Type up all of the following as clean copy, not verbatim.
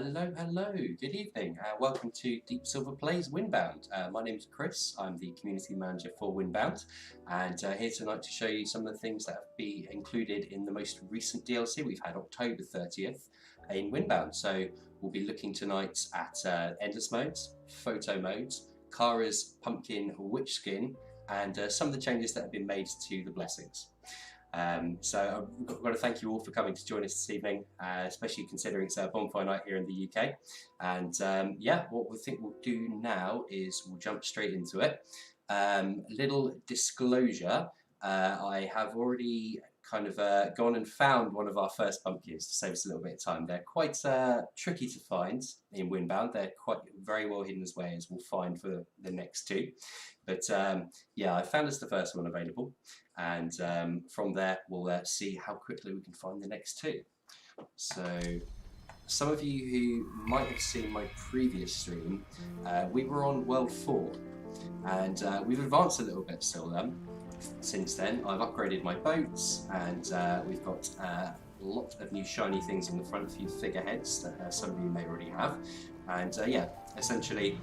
Hello, hello, good evening. Welcome to Deep Silver Plays Windbound. My name is Chris, I'm the community manager for Windbound, and here tonight to show you some of the things that have been included in the most recent DLC. We've had October 30th in Windbound, so we'll be looking tonight at Endless modes, photo modes, Kara's pumpkin witch skin, and some of the changes that have been made to the blessings. So I've got to thank you all for coming to join us this evening, especially considering it's a bonfire night here in the UK. And yeah, what we think we'll do now is we'll jump straight into it. Little disclosure, I have already kind of gone and found one of our first pumpkins to save us a little bit of time. They're quite tricky to find in Windbound. They're quite very well hidden as way, as we'll find for the next two. But yeah, I found us the first one available, and from there we'll see how quickly we can find the next two. So some of you who might have seen my previous stream, we were on World 4, and we've advanced a little bit since then. I've upgraded my boats, and we've got a lot of new shiny things on the front, a few figureheads that some of you may already have. And yeah, essentially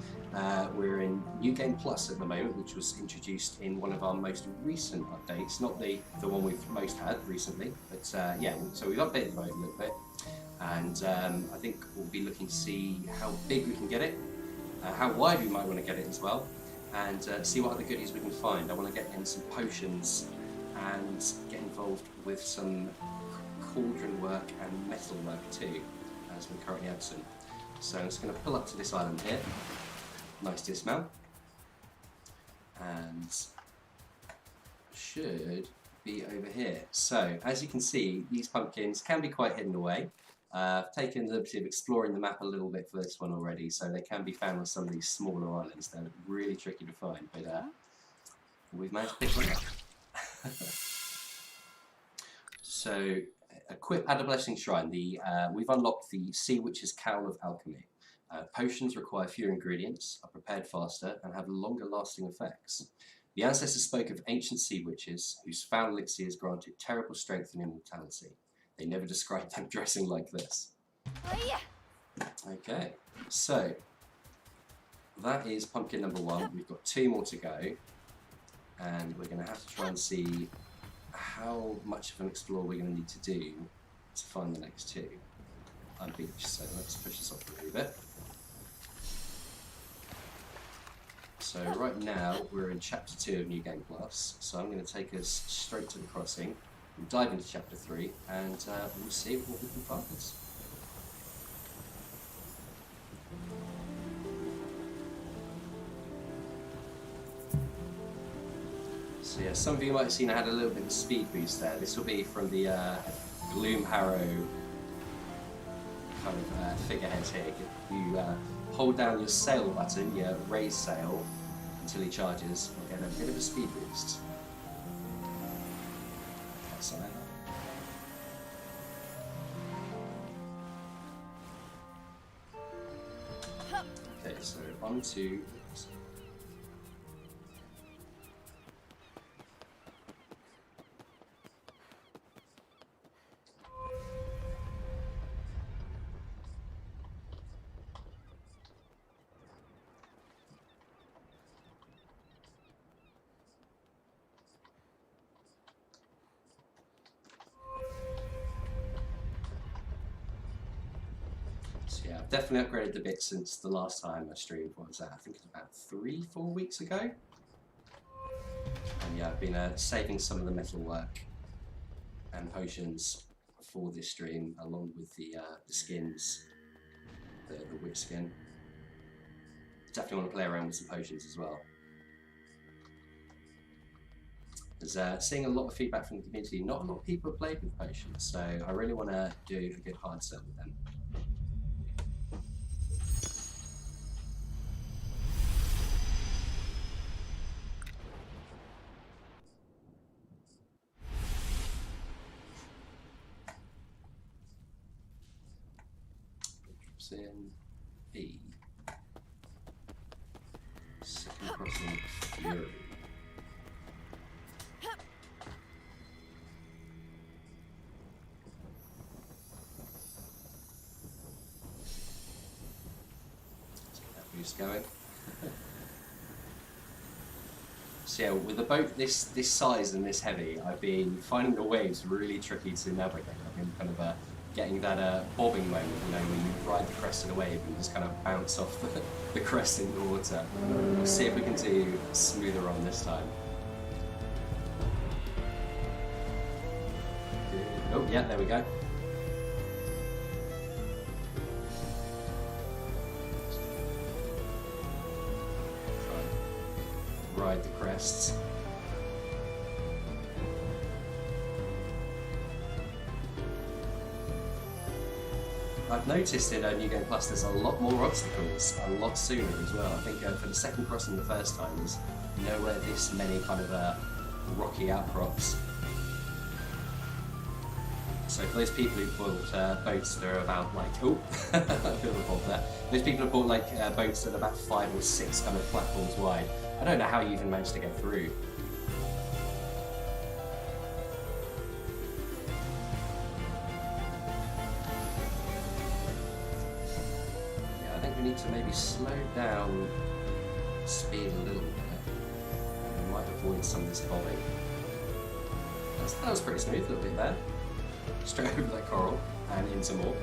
we're in New Game Plus at the moment, which was introduced in one of our most recent updates, not the one we've most had recently, but yeah, so we've updated the boat a little bit, and I think we'll be looking to see how big we can get it, how wide we might want to get it as well, and see what other goodies we can find. I want to get in some potions and get involved with some cauldron work and metal work too, as we're currently absent. So I'm just going to pull up to this island here, nice dismount, and should be over here. So as you can see, these pumpkins can be quite hidden away. I've taken the liberty of exploring the map a little bit for this one already, so they can be found on some of these smaller islands. They're really tricky to find, but we've managed to pick one up. So, equip at a blessing shrine. We've unlocked the Sea Witch's Cowl of Alchemy. Potions require fewer ingredients, are prepared faster, and have longer lasting effects. The ancestors spoke of ancient sea witches whose foul elixirs granted terrible strength and immortality. They never described them dressing like this. Okay, so that is pumpkin number one. We've got two more to go, and we're going to have to try and see how much of an explore we're going to need to do to find the next two. I'm beach, so let's push this off a little bit. So right now we're in chapter 2 of New Game Plus, so I'm going to take us straight to the crossing, we'll dive into chapter 3, and we'll see what we can find. So yeah, some of you might have seen I had a little bit of a speed boost there. This will be from the Gloom Harrow kind of figureheads here. You hold down your sail button, your raise sail, until he charges, you'll get a bit of a speed boost. That's all right. Okay, so on to... Yeah, I've definitely upgraded a bit since the last time I streamed. What was that? I think it's about 3-4 weeks ago. And yeah, I've been saving some of the metal work and potions for this stream, along with the skins, the witch skin. Definitely want to play around with some potions as well. There's seeing a lot of feedback from the community. Not a lot of people have played with potions, so I really want to do a good hard sell with them. In E. Second crossing Fury. Who's going? So yeah, with a boat this size and this heavy, I've been finding the waves really tricky to navigate. I've been kind of getting that bobbing moment, you know, when you ride the crest of the wave and just kind of bounce off the crest in the water. We'll see if we can do a smoother run this time. Oh yeah, there we go. Ride the crests. I've noticed in New Game Plus there's a lot more obstacles, a lot sooner as well. I think for the second crossing the first time there's nowhere this many kind of rocky outcrops. So for those people who bought boats that are about like, oh, I feel the bob there. Those people who bought like boats that are about 5 or 6 kind of platforms wide, I don't know how you even managed to get through. Yeah, I think we need to maybe slow down speed a little bit. We might avoid some of this bobbing. That was pretty smooth, a little bit there. Straight over that coral and into more.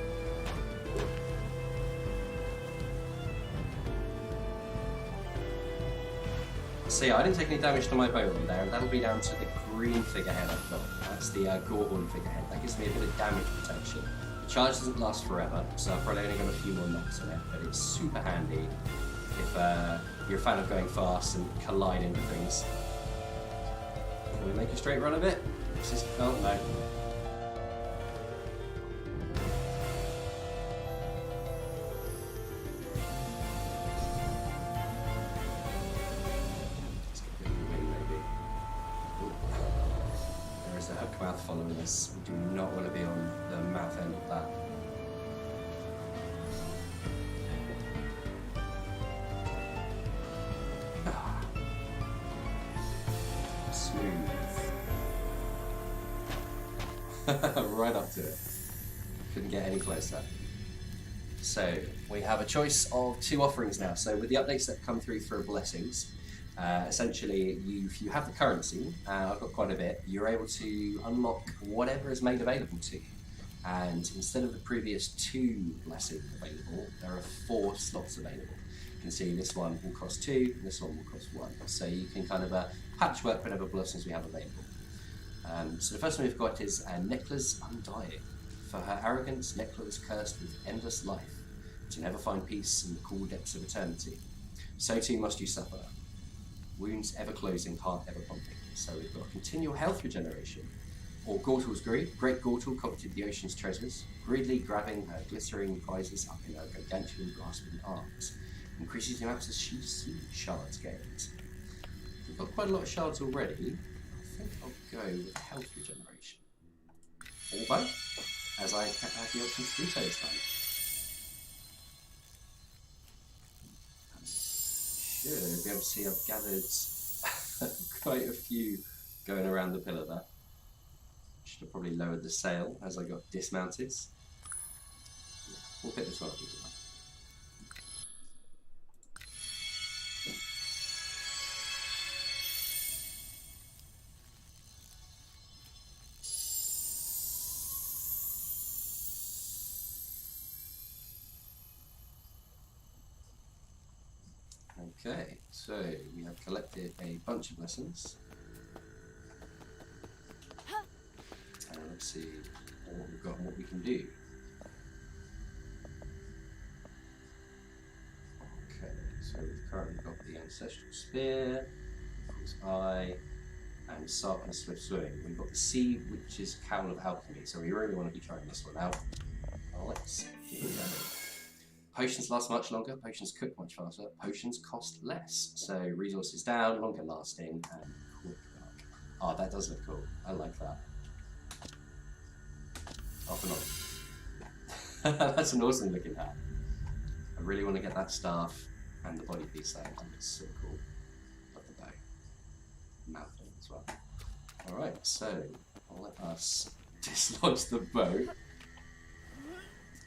So yeah, I didn't take any damage to my boat on there, and that'll be down to the green figurehead I've got. That's the Gorhorn figurehead. That gives me a bit of damage protection. The charge doesn't last forever, so I've probably only got a few more knocks on it, but it's super handy if you're a fan of going fast and colliding with things. Can we make a straight run of it? Oh no. Mouth following us. We do not want to be on the mouth end of that. Smooth. Right up to it. Couldn't get any closer. So we have a choice of 2 offerings now. So with the updates that come through for blessings, essentially, if you have the currency, I've got quite a bit, you're able to unlock whatever is made available to you. And instead of the previous 2 blessings available, there are 4 slots available. You can see this one will cost 2, and this one will cost 1. So you can kind of patchwork whatever blessings we have available. So the first one we've got is Neckla's Undying. For her arrogance, Necla was cursed with endless life, to never find peace in the cool depths of eternity. So too must you suffer. Wounds ever closing, heart ever pumping. So we've got continual health regeneration. Or Gortal's greed. Great Gortal coveted the ocean's treasures, greedily grabbing her glittering prizes up in her gargantuan grasping arms. Increases the amounts of shards gained. We've got quite a lot of shards already. I think I'll go with health regeneration. Or both, as I have the option to do so this time. Should be able to see I've gathered quite a few going around the pillar there. Should have probably lowered the sail as I got dismounted. Yeah, we'll pick this one up as well. Okay, so we have collected a bunch of lessons. And let's see what we've got and what we can do. Okay, so we've currently got the Ancestral Spear, Fool's Eye, and Sark and Swift Swimming. We've got the Sea Witch's Cowl of Alchemy, so we really want to be trying this one out. Well, let's give it a go. Potions last much longer, potions cook much faster, potions cost less. So resources down, longer lasting, and quick dark. Oh, that does look cool. I like that. Off and on. That's an awesome looking hat. I really want to get that staff and the body piece there. It's so cool. Love the bow. Mouth thing as well. Alright, so I'll let us dislodge the bow.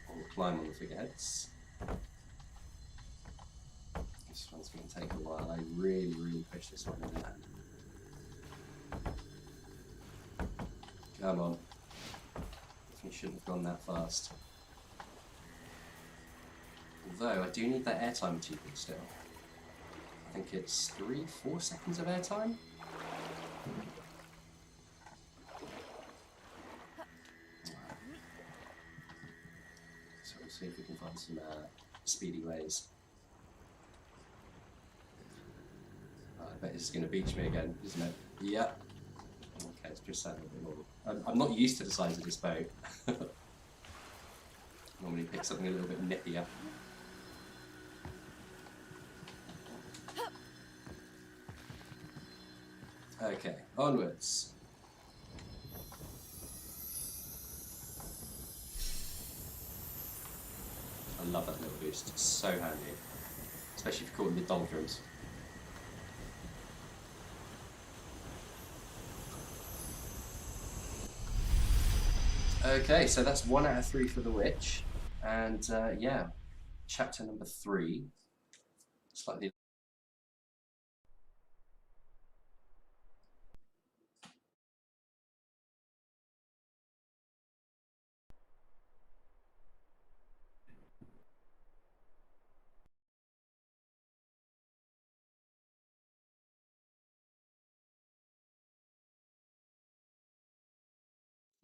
We'll climb on the figureheads. This one's going to take a while. I really push this one in there. Come on. Definitely shouldn't have gone that fast. Although, I do need that airtime achievement still. I think it's 3-4 seconds of airtime? So we'll see if we can find some speedy ways. Oh, I bet this is going to beach me again, isn't it? Yep. Okay, it's just a little bit more. I'm not used to the size of this boat. Normally pick something a little bit nippier. Okay, onwards. I love that little boost, it's so handy. Especially if you're caught in the doldrums. Okay, so that's 1 out of 3 for the witch. And yeah, chapter number 3. Slightly.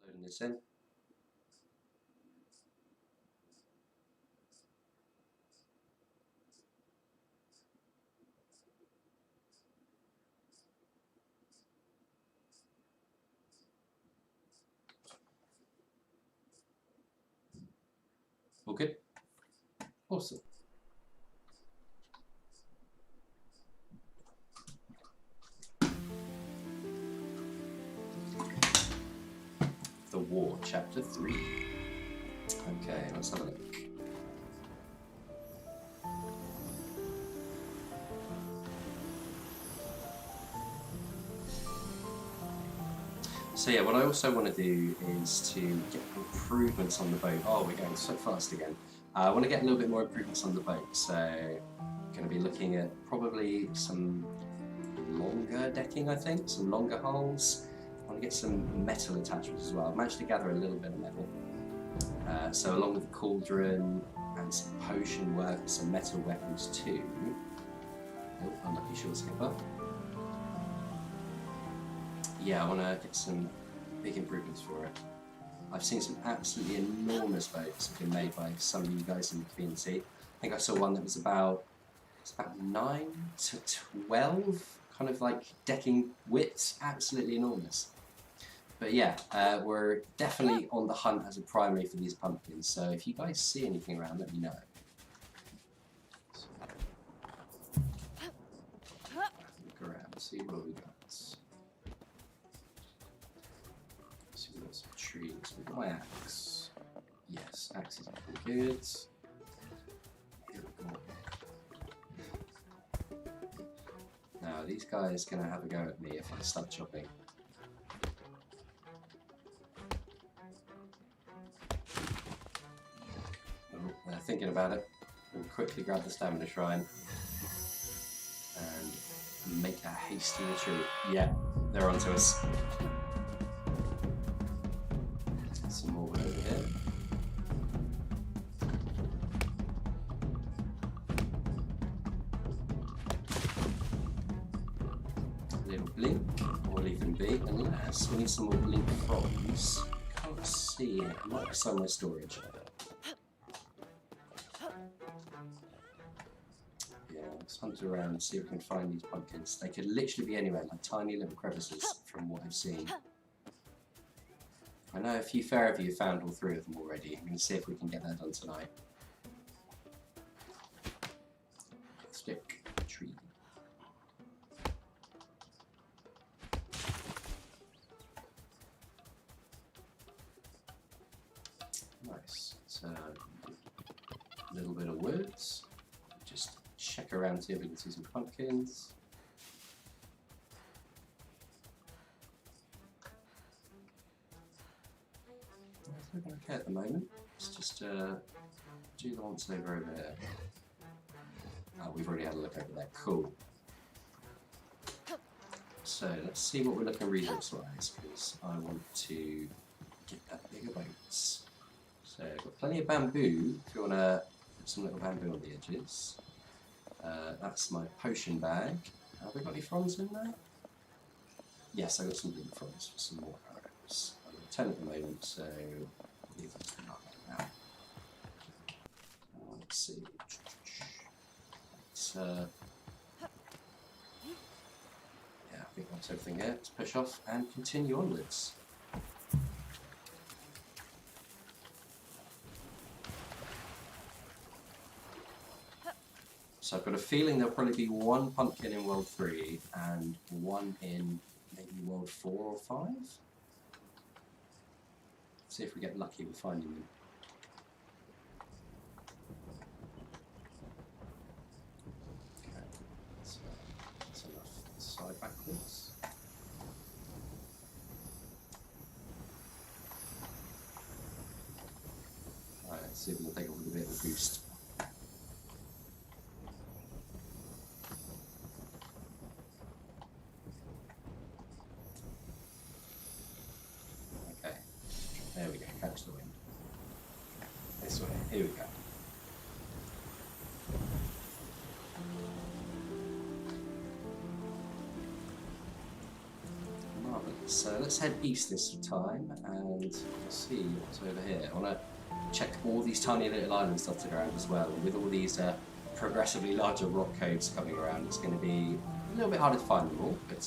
Loading this in. All good? Awesome. The War, chapter 3. Okay, let's have a look. So yeah, what I also want to do is to get improvements on the boat. Oh, we're going so fast again. I want to get a little bit more improvements on the boat, so I'm going to be looking at probably some longer decking, I think, some longer hulls. I want to get some metal attachments as well. I've managed to gather a little bit of metal. So along with the cauldron and some potion work, some metal weapons too. Oh, unlucky short skipper. Yeah, I want to get some big improvements for it. I've seen some absolutely enormous boats have been made by some of you guys in the community. I think I saw one that was about 9 to 12 kind of like decking widths, absolutely enormous. But yeah, we're definitely on the hunt as a primary for these pumpkins, so if you guys see anything around, let me know. Look around, see what we got. See, we've got some trees. We've got my axe. Yes, axe is pretty good. Here we go. Now, these guys are going to have a go at me if I start chopping. They're thinking about it. We'll quickly grab the stamina shrine and make a hasty retreat. Yeah, they're onto us. Some more over here. A little blink, or leave them be, unless we need some more blink frogs. Can't see it. It might be somewhere storage. Let's hunt around and see if we can find these pumpkins. They could literally be anywhere, like tiny little crevices from what I've seen. I know a few fair of you have found all 3 of them already. I'm going to see if we can get that done tonight. Stick, tree. Nice. So, a little bit of woods. Just check around, see if we can see some pumpkins. It's looking okay at the moment. Let's just do the once over there. Oh, we've already had a look over there. Cool. So let's see what we're looking resource-wise, because I want to get that bigger boats. So I've got plenty of bamboo, if you want to put some little bamboo on the edges. That's my potion bag. Have we got any fronds in there? Yes, I've got some blue fronds for some more arrows. I've got 10 at the moment, so I'll leave those right now. Let's see. Yeah, I think that's everything there. Let's push off and continue onwards. So I've got a feeling there'll probably be one pumpkin in World 3 and one in maybe World 4 or 5. See if we get lucky with finding them. Okay, so that's enough side backwards. Alright, let's see if we can take off with a bit of a boost. There we go, catch the wind. This way, here we go. Marvellous. So let's head east this time and we'll see what's over here. I want to check all these tiny little islands dotted around as well. And with all these progressively larger rock coves coming around, it's going to be a little bit harder to find them all, but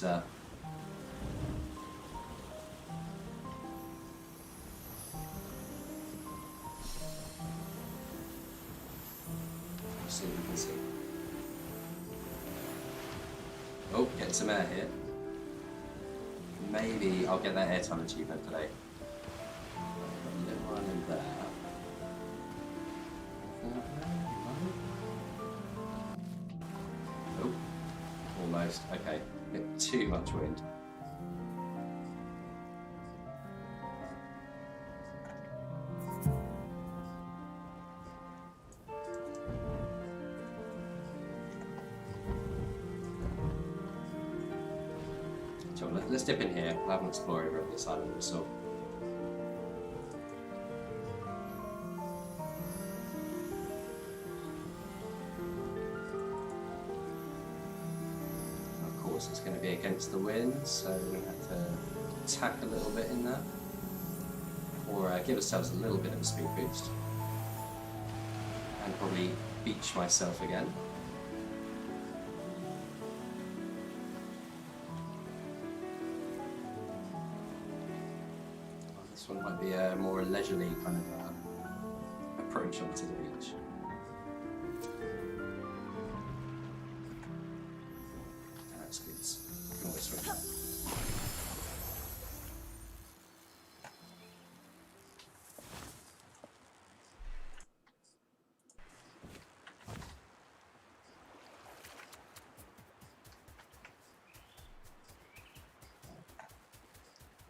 see what we can see. Oh, getting some air here. Maybe I'll get that airtime achievement today. Got a little one in there. Oh, almost. Okay, a bit too much wind. So let's dip in here. We'll have an explore over this island or so. Of course, it's going to be against the wind, so we're going to have to tack a little bit in there, or give ourselves a little bit of a speed boost, and probably beach myself again. This one might be a more leisurely kind of approach onto the beach. That's good. You can always swim there.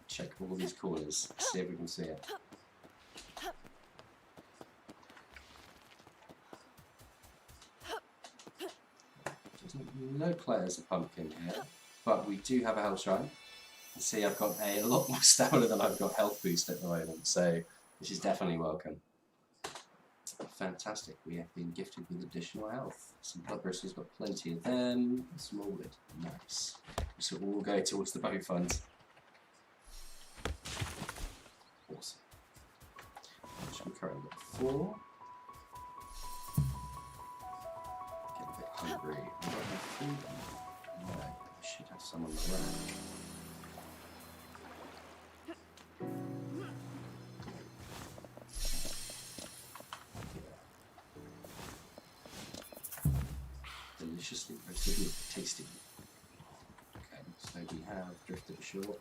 Check all these corners, see if we can see it. No players of pumpkin here, but we do have a health shrine. You see, I've got a lot more stamina than I've got health boost at the moment, so this is definitely welcome. Fantastic, we have been gifted with additional health. Some blood bristles, got plenty of them. Some more wood, nice. This will all go towards the bow funds. Awesome. I'm currently at 4. Getting a bit hungry. I don't have food. No, I should have some on the rack. Deliciously roasted meat, tasty. Okay, so we have drifted ashore.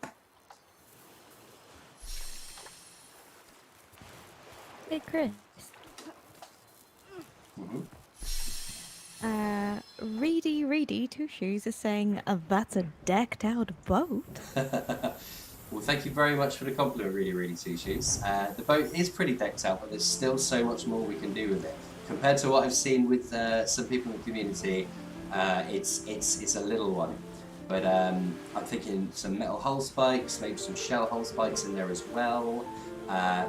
Hey Chris. Reedy Two Shoes is saying that's a decked out boat. Well, thank you very much for the compliment, Reedy Two Shoes. The boat is pretty decked out, but there's still so much more we can do with it. compared to what I've seen with some people in the community, it's a little one. But I'm thinking some metal hull spikes, maybe some shell hull spikes in there as well.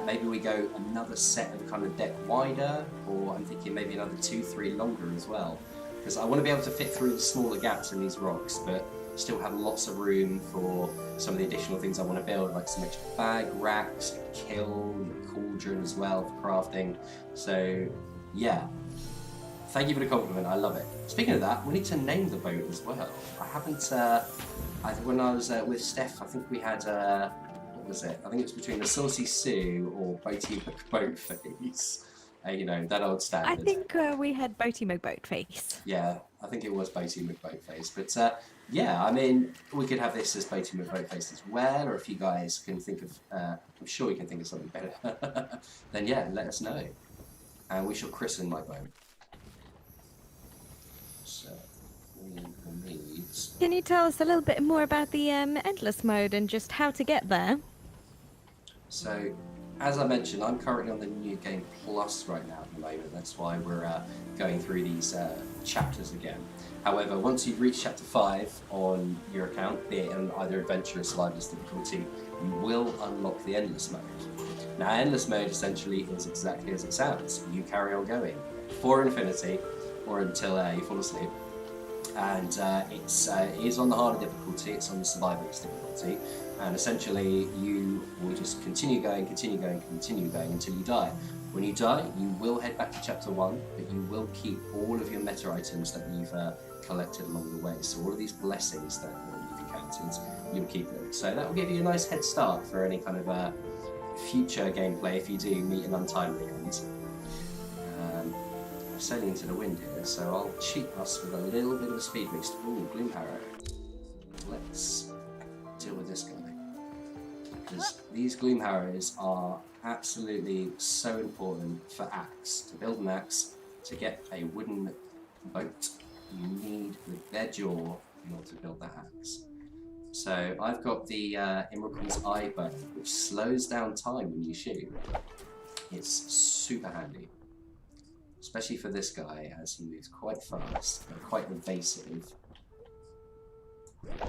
Maybe we go another set of kind of deck wider, or I'm thinking maybe another 2-3 longer as well. Because I want to be able to fit through the smaller gaps in these rocks, but still have lots of room for some of the additional things I want to build, like some extra bag racks, a kiln, a cauldron as well for crafting. So yeah, thank you for the compliment, I love it. Speaking of that, we need to name the boat as well. I haven't, when I was with Steph, I think we had, what was it? I think it was between the Saucy Sue or Boaty McBoatface. You know, that old standard. I think we had Boaty McBoatface. Yeah, I think it was Boaty McBoatface. But yeah, I mean, we could have this as Boaty McBoatface as well, or if you guys can think of, I'm sure you can think of something better, then yeah, let us know. And we shall christen my boat. So, we will need... Can you tell us a little bit more about the endless mode and just how to get there? So, as I mentioned, I'm currently on the New Game Plus right now at the moment. That's why we're going through these chapters again. However, once you've reached Chapter 5 on your account, be it on either Adventure or Survival's difficulty, you will unlock the Endless Mode. Now, Endless Mode essentially is exactly as it sounds. You carry on going for infinity, or until you fall asleep. And it is on the harder difficulty, it's on the Survival's difficulty. And essentially, you will just continue going until you die. When you die, you will head back to Chapter 1, but you will keep all of your meta items that you've collected along the way. So all of these blessings that you've encountered, you'll keep them. So that will give you a nice head start for any kind of future gameplay if you do meet an untimely end. I'm sailing into the wind here, so I'll cheat us with a little bit of a speed boost. Ooh, Gloom Harrow. Let's deal with this guy. Because these Gloom Harrows are absolutely so important for axe. To build an axe, to get a wooden boat, you need their jaw in order to build that axe. So I've got the Imrican's Eye bow, which slows down time when you shoot. It's super handy. Especially for this guy, as he moves quite fast and quite evasive.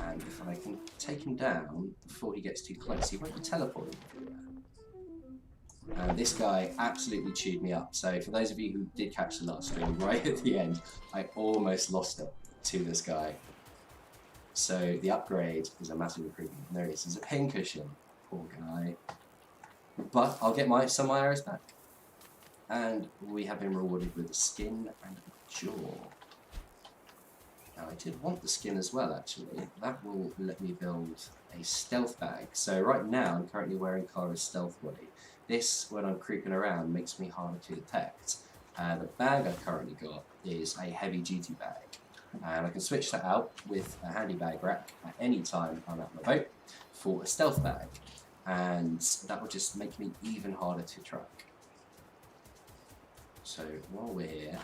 And if I can take him down before he gets too close, he won't be teleporting everywhere. And this guy absolutely chewed me up. So for those of you who did catch the last stream, right at the end, I almost lost it to this guy. So the upgrade is a massive improvement. There it is. There's a pincushion. Poor guy. But I'll get some of my arrows back. And we have been rewarded with a skin and a jaw. Now I did want the skin as well, actually. That will let me build a stealth bag. So right now I'm currently wearing Kara's stealth body. This, when I'm creeping around, makes me harder to detect. The bag I've currently got is a heavy duty bag. And I can switch that out with a handy bag rack at any time I'm at my boat for a stealth bag. And that will just make me even harder to track. So while we're here,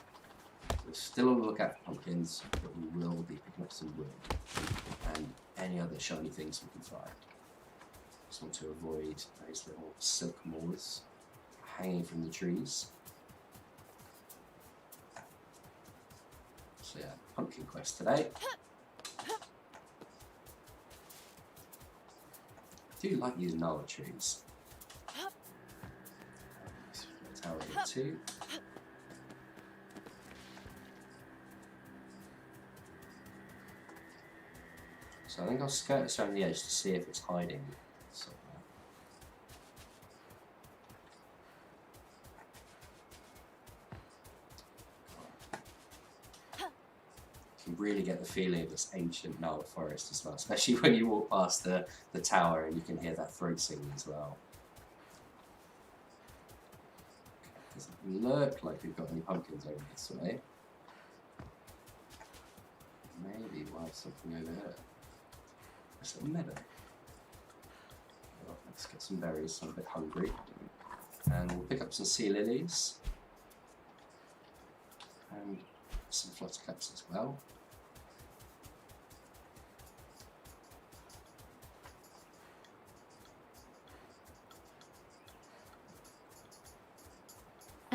we're still on the lookout for pumpkins, but we will be picking up some wood and any other shiny things we can find. Just want to avoid those little silk moors hanging from the trees. So yeah, pumpkin quest today. I do like using gnarly trees. Tower 2. So I think I'll skirt this around the edge to see if it's hiding somewhere. You can really get the feeling of this ancient gnarled forest as well, especially when you walk past the tower and you can hear that throat singing as well. Doesn't look like we've got any pumpkins over this way. Maybe we'll have something over here. There's a meadow. Well, let's get some berries, I'm a bit hungry. And we'll pick up some sea lilies. And some fluttercups as well.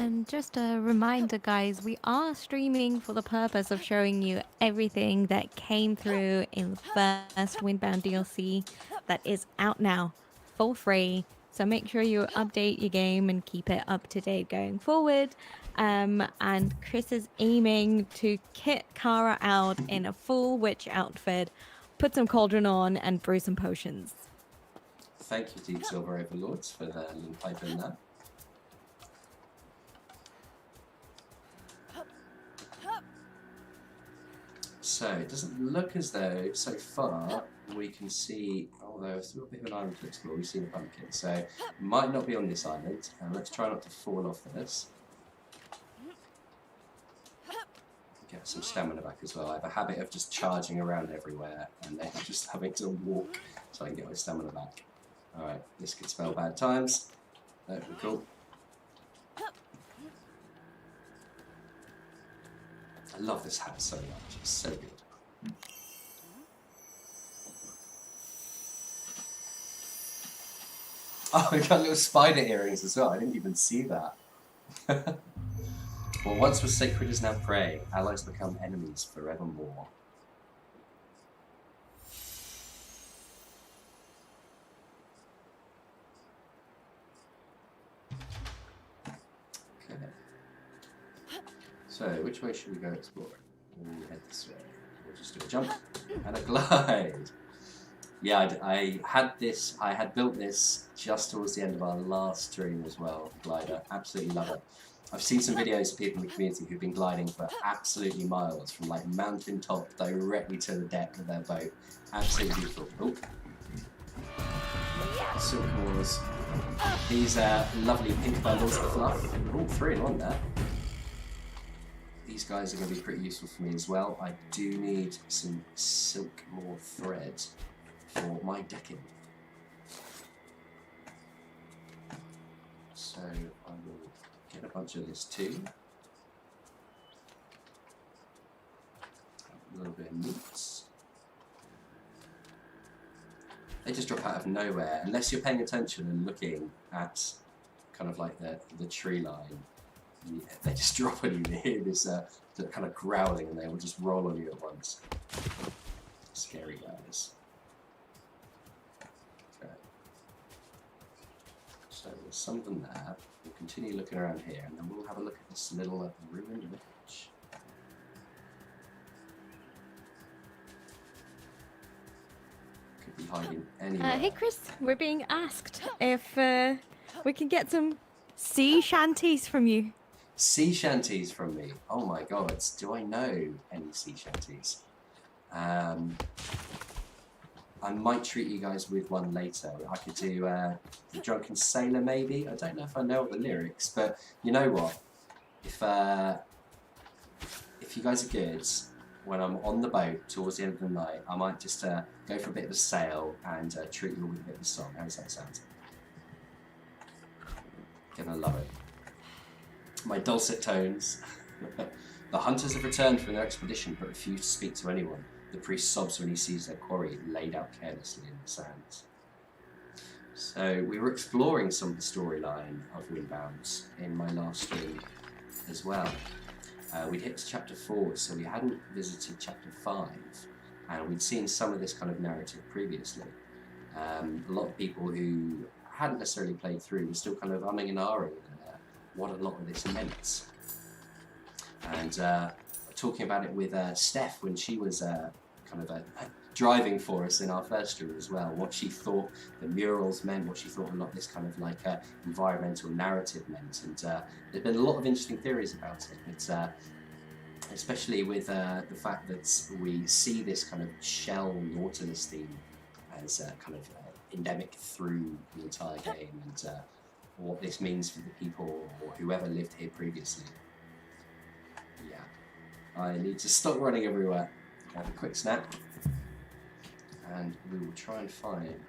And just a reminder, guys, we are streaming for the purpose of showing you everything that came through in the first Windbound DLC that is out now for free. So make sure you update your game and keep it up to date going forward. And Chris is aiming to kit Kara out in a full witch outfit, put some cauldron on, and brew some potions. Thank you, Deep Silver Overlords, for the little pipe in there. So it doesn't look as though, so far, we can see, although it's a bit of an island to explore, we've seen a pumpkin, so it might not be on this island. Let's try not to fall off this. Get some stamina back as well. I have a habit of just charging around everywhere and then just having to walk so I can get my stamina back. Alright, this could spell bad times. That would be cool. I love this hat so much, it's so good. Oh, we got little spider earrings as well, I didn't even see that. What once was sacred is now prey. Allies become enemies forevermore. Okay. So, which way should we go exploring? We'll head this way. We'll just do a jump and a glide. Yeah, I had built this just towards the end of our last stream as well, glider. Absolutely love it. I've seen some videos of people in the community who've been gliding for absolutely miles, from like mountain top directly to the deck of their boat. Absolutely beautiful. Oh. Silkmores. These lovely pink bundles of fluff. Oh, 3 in 1 there. These guys are going to be pretty useful for me as well. I do need some Silkmore thread for my decking. So I will get a bunch of this too. A little bit of meat. They just drop out of nowhere, unless you're paying attention and looking at kind of like the tree line. They just drop on you. You hear this kind of growling, and they will just roll on you at once. Scary guys. Okay. So there's something there. We'll continue looking around here, and then we'll have a look at this little ruined village. Could be hiding anywhere. Hey Chris, we're being asked if we can get some sea shanties from you. Sea shanties from me? Oh my god, do I know any sea shanties? I might treat you guys with one later. I could do The Drunken Sailor maybe. I don't know if I know all the lyrics, but you know what? If you guys are good, when I'm on the boat towards the end of the night, I might just go for a bit of a sail and treat you all with a bit of a song. How does that sound? Gonna love it. My dulcet tones. The hunters have returned from their expedition but refuse to speak to anyone. The priest sobs when he sees their quarry laid out carelessly in the sands. So we were exploring some of the storyline of Windbound in my last stream as well. We'd hit to chapter 4, so we hadn't visited chapter 5, and we'd seen some of this kind of narrative previously. A lot of people who hadn't necessarily played through were still kind of umming and ahhing what a lot of this meant. And talking about it with Steph when she was kind of driving for us in our first stream as well, what she thought the murals meant, what she thought a lot of this kind of like environmental narrative meant, and there's been a lot of interesting theories about it. It's, especially with the fact that we see this kind of shell Nautilus theme as kind of endemic through the entire game, and what this means for the people or whoever lived here previously. Yeah, I need to stop running everywhere. Have a quick snap, and we will try and find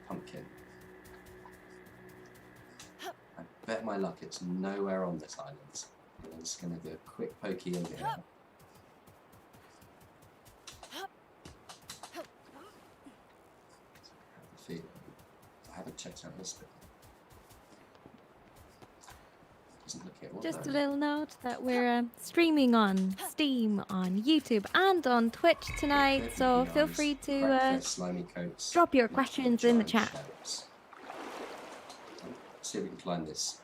pumpkin. I bet my luck it's nowhere on this island. But I'm just going to do a quick pokey over here. I haven't checked out this bit. Doesn't look it. What Just though? a little note that we're streaming on Steam, on YouTube, and on Twitch tonight, so feel free to Crack their slimy coats. drop your Into questions in the giant chat. shells. Let's see if we can climb this.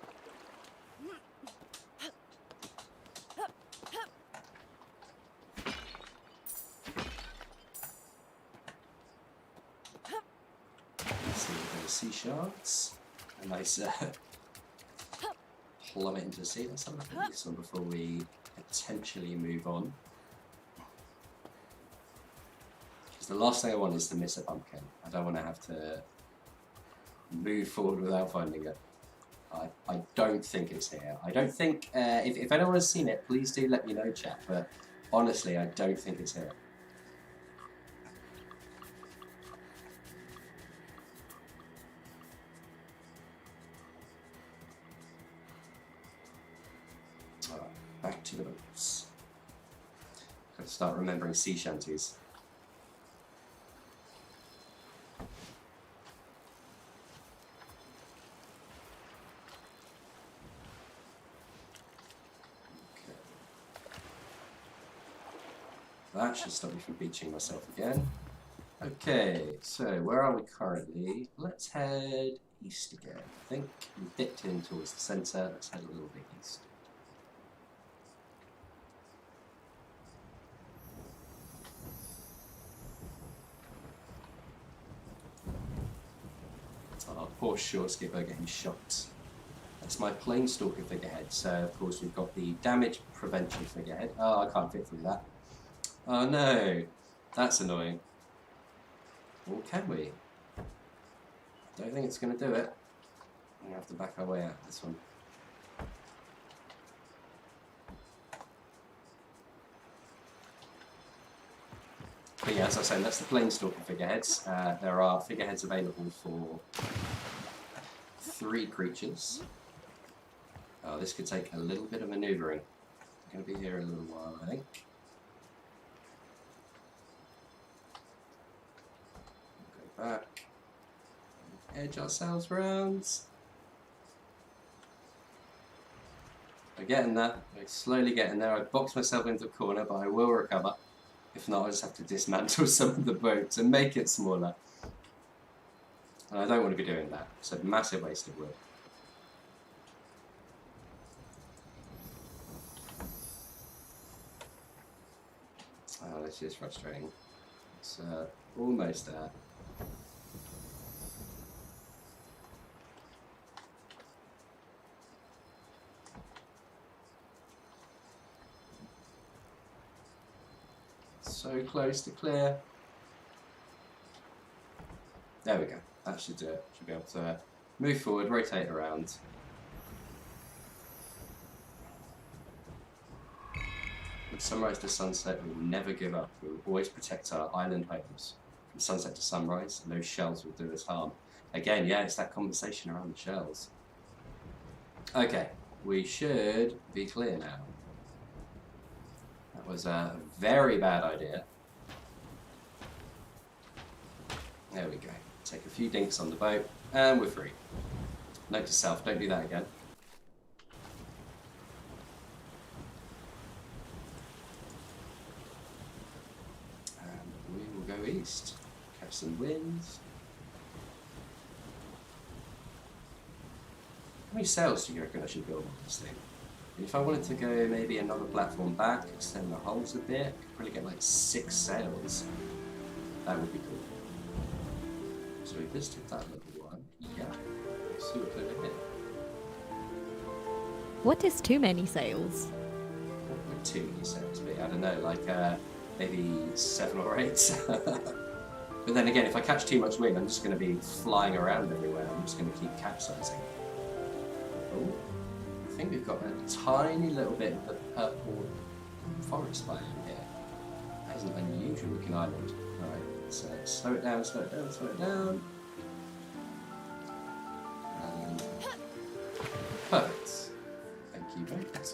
Let's see if there's sea sharks. A nice plummet into the sea. Let's have a look at this one before we potentially move on. Because the last thing I want is to miss a pumpkin. I don't want to have to move forward without finding it. I don't think it's here. I don't think, if anyone has seen it, please do let me know, chat, but honestly, I don't think it's here. Alright, back to the boats. Got to start remembering sea shanties. That should stop me from beaching myself again. Okay, so where are we currently? Let's head east again. I think we dipped in towards the centre. Let's head a little bit east. Oh, poor short skipper getting shot. That's my planestalker figurehead. So of course we've got the damage prevention figurehead. Oh, I can't fit through that. Oh no, that's annoying. Or can we? Don't think it's going to do it. We have to back our way out this one. But yeah, as I was saying, that's the planestalker figureheads. There are figureheads available for 3 creatures. Oh, this could take a little bit of manoeuvring. I'm going to be here a little while, I think. Go back. Edge ourselves round. We're getting there. We're slowly getting there. I boxed myself into a corner, but I will recover. If not, I just have to dismantle some of the boats and make it smaller. And I don't want to be doing that. It's a massive waste of wood. Oh, this is frustrating. It's almost there. So close to clear. There we go. That should do it. Should be able to move forward, rotate around. From sunrise to sunset, we will never give up. We will always protect our island homes. From sunset to sunrise, no shells will do us harm. Again, yeah, it's that conversation around the shells. Okay, we should be clear now. That was a very bad idea. There we go. Take a few dinks on the boat, and we're free. Note to self, don't do that again. And we will go east. Catch some winds. How many sails do you reckon I should build on this thing? If I wanted to go maybe another platform back, extend the hulls a bit, could probably get like 6 sails. That would be cool. So we visited that little one. Yeah. Let's see what's over here. What is too many sails? What would 2 many sails be? I don't know, like maybe 7 or 8. But then again, if I catch too much wind, I'm just going to be flying around everywhere. I'm just going to keep capsizing. Oh. I think we've got a tiny little bit of the purple forest biome here. That is an unusual looking island. Alright, so slow it down, slow it down, slow it down. And perfect. Thank you very much.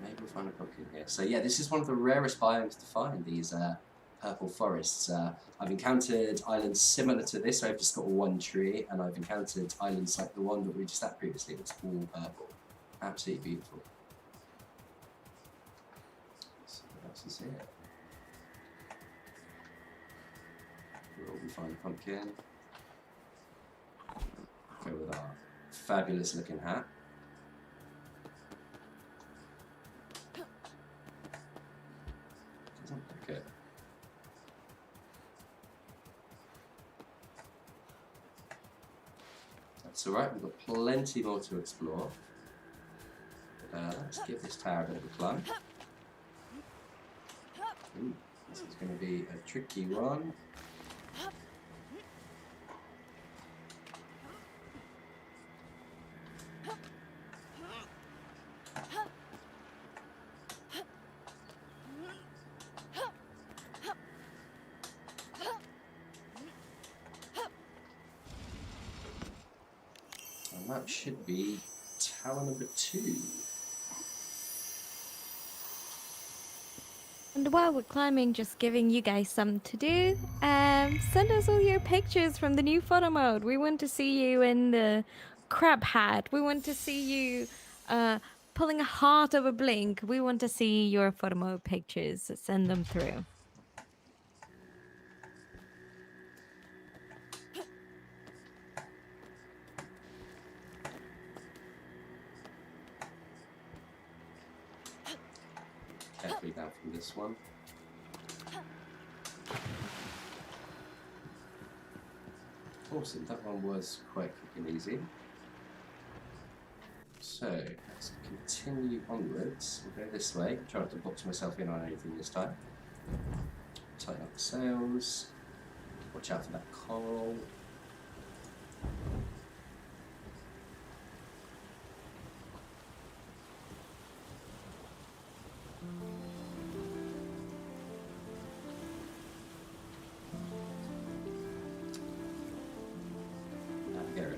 Maybe we'll find a pumpkin here. So yeah, this is one of the rarest biomes to find, these purple forests. I've encountered islands similar to this, where I've just got one tree, and I've encountered islands like the one that we were just at previously. It's all purple. Absolutely beautiful. So what else is here? We find a pumpkin. Go with our fabulous looking hat. Doesn't look it. That's alright, we've got plenty more to explore. Let's give this tower a bit of a climb. Ooh, this is going to be a tricky one. And that should be tower number 2. And while we're climbing, just giving you guys something to do. Send us all your pictures from the new photo mode. We want to see you in the crab hat. We want to see you pulling a heart over blink. We want to see your photo mode pictures. Send them through. Carefully down from this one. Awesome, that one was quite quick and easy. So, let's continue onwards. We'll go this way. Try not to box myself in on anything this time. Tighten up the sails. Watch out for that coral.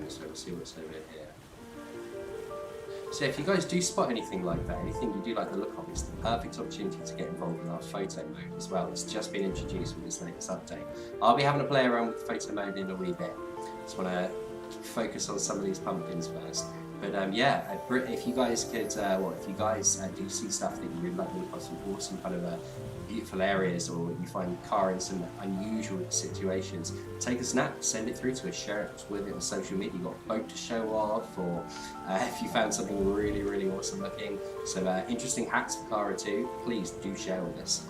So we'll see what's over here. So if you guys do spot anything like that, anything you do like the look of, it's the perfect opportunity to get involved in our photo mode as well. It's just been introduced with this latest update. I'll be having a play around with photo mode in a wee bit. Just want to focus on some of these pumpkins first. But yeah, if you guys could, if you guys do see stuff that you really like the look of, some awesome kind of beautiful areas, or you find car in some unusual situations, take a snap, send it through to us, share it with it on social media. You've got a boat to show off, or if you found something really, really awesome looking, some interesting hats for Cara too, please do share with us.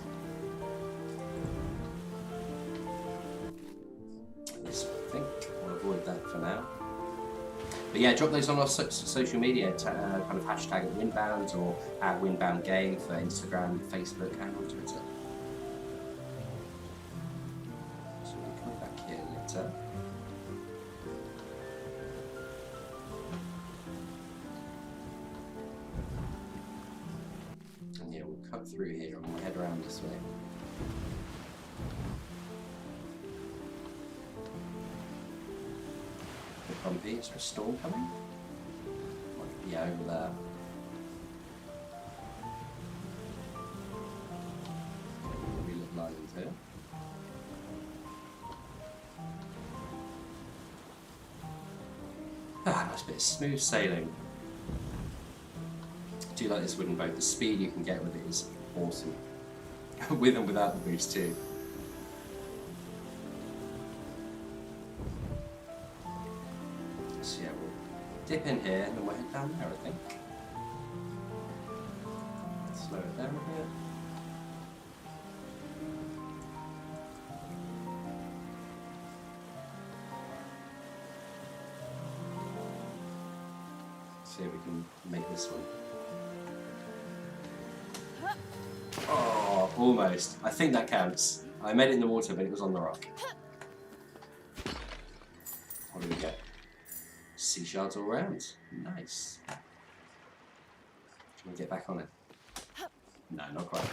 This, I think, I'll avoid that for now. But yeah, drop those on our social media, kind of hashtag at Windbound or at Windbound Game for Instagram, Facebook, and on Twitter. So we'll come back here later. And yeah, we'll cut through here and we'll head around this way. Bumpy. Is there a storm coming? Yeah, over there. Wee little island here. Nice bit of smooth sailing. I do like this wooden boat. The speed you can get with it is awesome. With and without the boost too. So yeah, we'll dip in here and then we'll head down there, I think. Slow it down a bit. See if we can make this one. Oh, almost. I think that counts. I made it in the water, but it was on the rock. What do we get? Sea shards all around. Nice. Can we get back on it? No, not quite.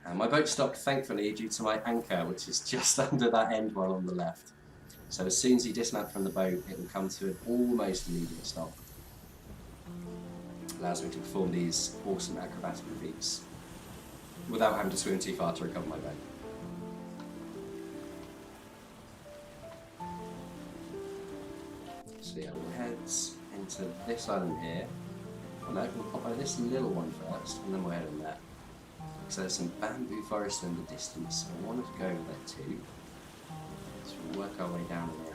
And my boat stopped, thankfully, due to my anchor, which is just under that end one on the left. So as soon as you dismount from the boat, it will come to an almost immediate stop. Allows me to perform these awesome acrobatic feats. without having to swim too far to recover my boat. So yeah, we'll head into this island here. Oh no, we'll pop over this little one first, and then we'll head on there. So there's some bamboo forest in the distance, so I wanted to go over there too. So we'll work our way down and around.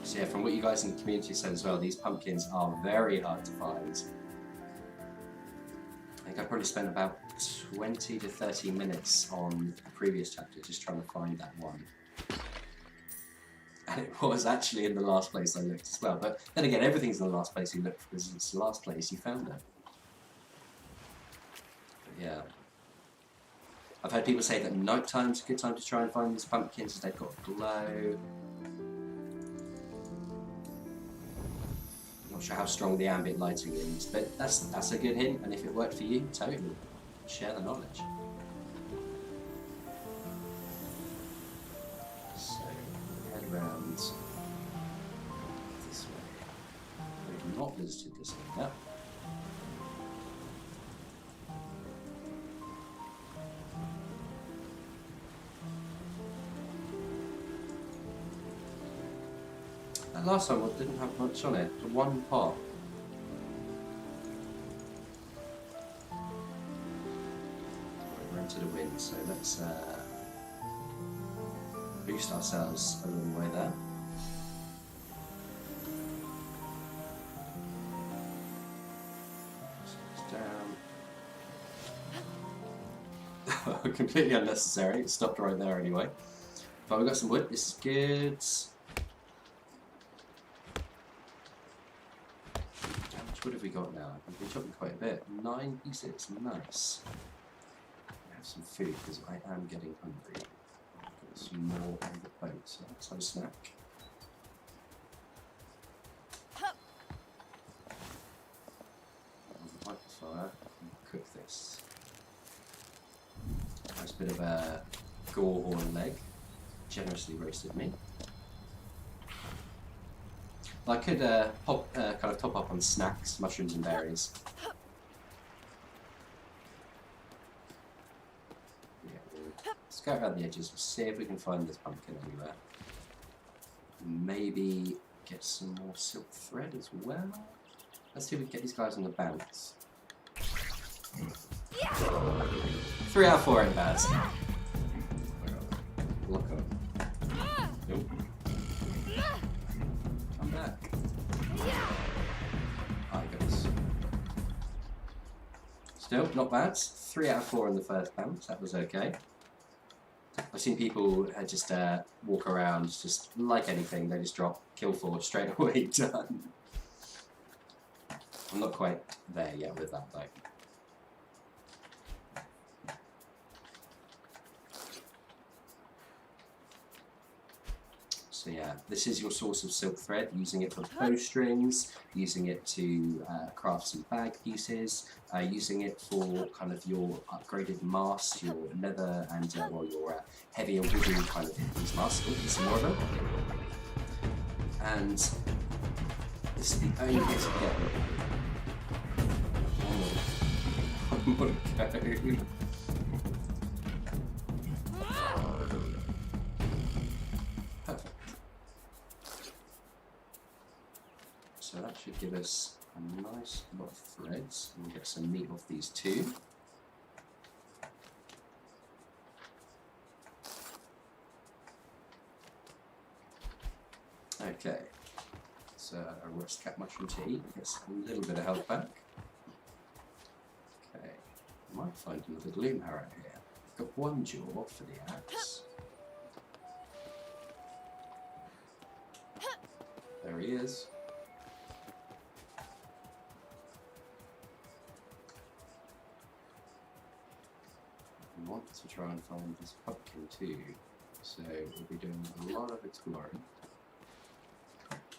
So yeah, from what you guys in the community said as well, these pumpkins are very hard to find. I think I probably spent about 20 to 30 minutes on the previous chapter just trying to find that one. And it was actually in the last place I looked as well. But then again, everything's in the last place you looked because it's the last place you found it. But yeah. I've heard people say that night time's a good time to try and find these pumpkins as they've got a glow. Not sure how strong the ambient lighting is, but that's a good hint, and if it worked for you, totally share the knowledge. So head round this way. We've not visited this area. That last one didn't have much on it, one pot. We're into the wind, so let's boost ourselves a little way there. Down. Completely unnecessary, it stopped right there anyway. But we've got some wood, this is good. What have we got now? I've been chopping quite a bit. 9 pieces, nice. I have some food because I am getting hungry. I've got some more on the boat, so let's have a snack. I'll light the fire and cook this. Nice bit of a gorehorn leg, generously roasted meat. I could kind of top up on snacks, mushrooms and berries. Yeah, let's go around the edges, we'll see if we can find this pumpkin anywhere. Maybe get some more silk thread as well. Let's see if we can get these guys on the bounce. 3 out of 4 ain't bad. Lock up. Nope. Come back. I got this. Still, not bad. 3 out of 4 in the first bounce. That was okay. I've seen people just walk around, just like anything, they just drop kill 4 straight away, done. I'm not quite there yet with that though. So yeah, this is your source of silk thread, using it for bowstrings, using it to craft some bag pieces, using it for kind of your upgraded masts, your leather and well, your heavier wooden kind of these masts. Oh, there's some more of them. And this is the only way to get them. Oh, so that should give us a nice lot of threads, and we'll get some meat off these too. Okay, so a roast cat mushroom to eat, gets a little bit of health back. Okay, I might find another gloom arrow here. I've got 1 jaw for the axe. There he is. I want to try and find this pumpkin too, so we'll be doing a lot of exploring.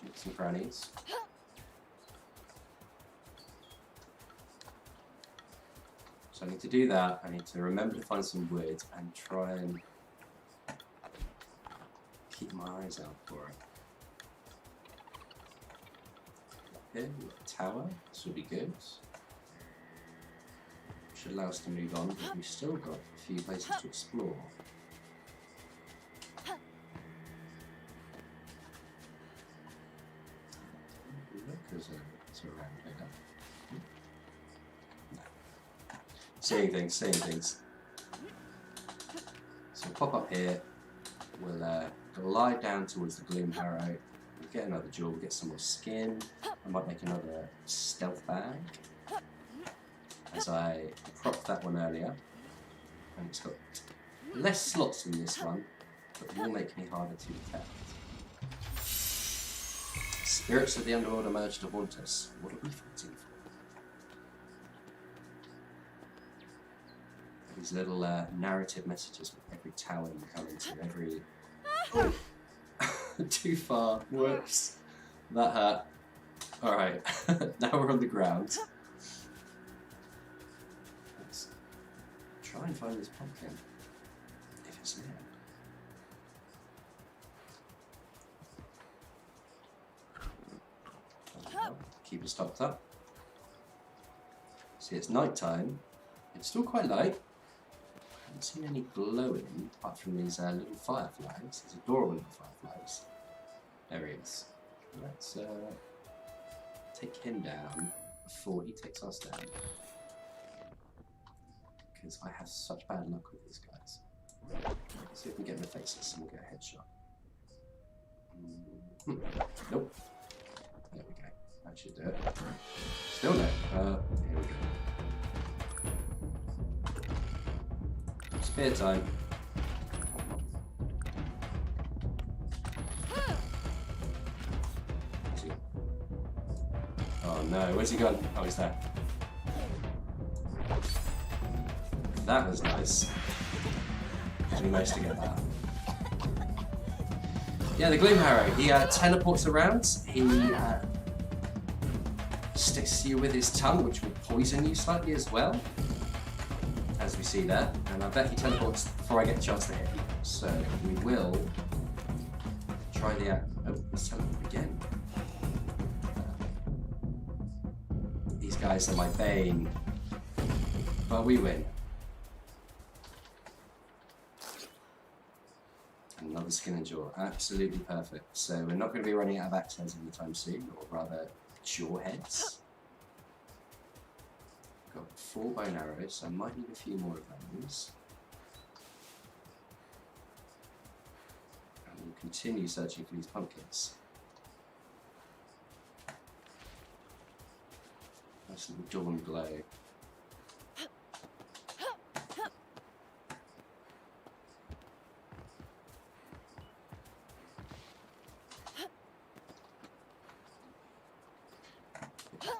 Make some crannies. So I need to do that, I need to remember to find some wood and try and keep my eyes out for it. here, we've got a tower, this will be good. Should allow us to move on, but we've still got a few places to explore. There's a round here. No. Seeing things. So we'll pop up here, we'll glide down towards the Gloom Harrow, we'll get another jewel, we'll get some more skin, I might make another stealth bag, as I propped that one earlier, and it's got less slots than this one, but will make me harder to detect. Spirits of the underworld emerge to haunt us. What are we fighting for? These little narrative messages with every tower you come into, every... Oh! Too far. Whoops. That hurt. Alright, now we're on the ground. Let's try and find this pumpkin, if it's near. Keep it stocked up. See, it's night time. It's still quite light. I haven't seen any glowing apart from these little fireflies. These adorable little fireflies. There he is. Let's take him down before he takes us down. Because I have such bad luck with these guys. Let's see if we can get in the faces and we'll get a headshot. Nope. There we go. That should do it. Still no. Here we go. Spear time. Where's he? Oh no, where's he gone? Oh, he's there. That was nice. We managed to get that. Yeah, the Gloom Harrow. He teleports around. He sticks to you with his tongue, which will poison you slightly as well, as we see there. And I bet he teleports before I get a chance to hit you. So we will try the... Oh, let's teleport again. These guys are my bane. But we win. Another skin and jaw. Absolutely perfect. So we're not going to be running out of axes anytime soon, or rather jaw heads. Got 4 bow and arrows, so I might need a few more of those. And we'll continue searching for these pumpkins. Nice little dawn glow.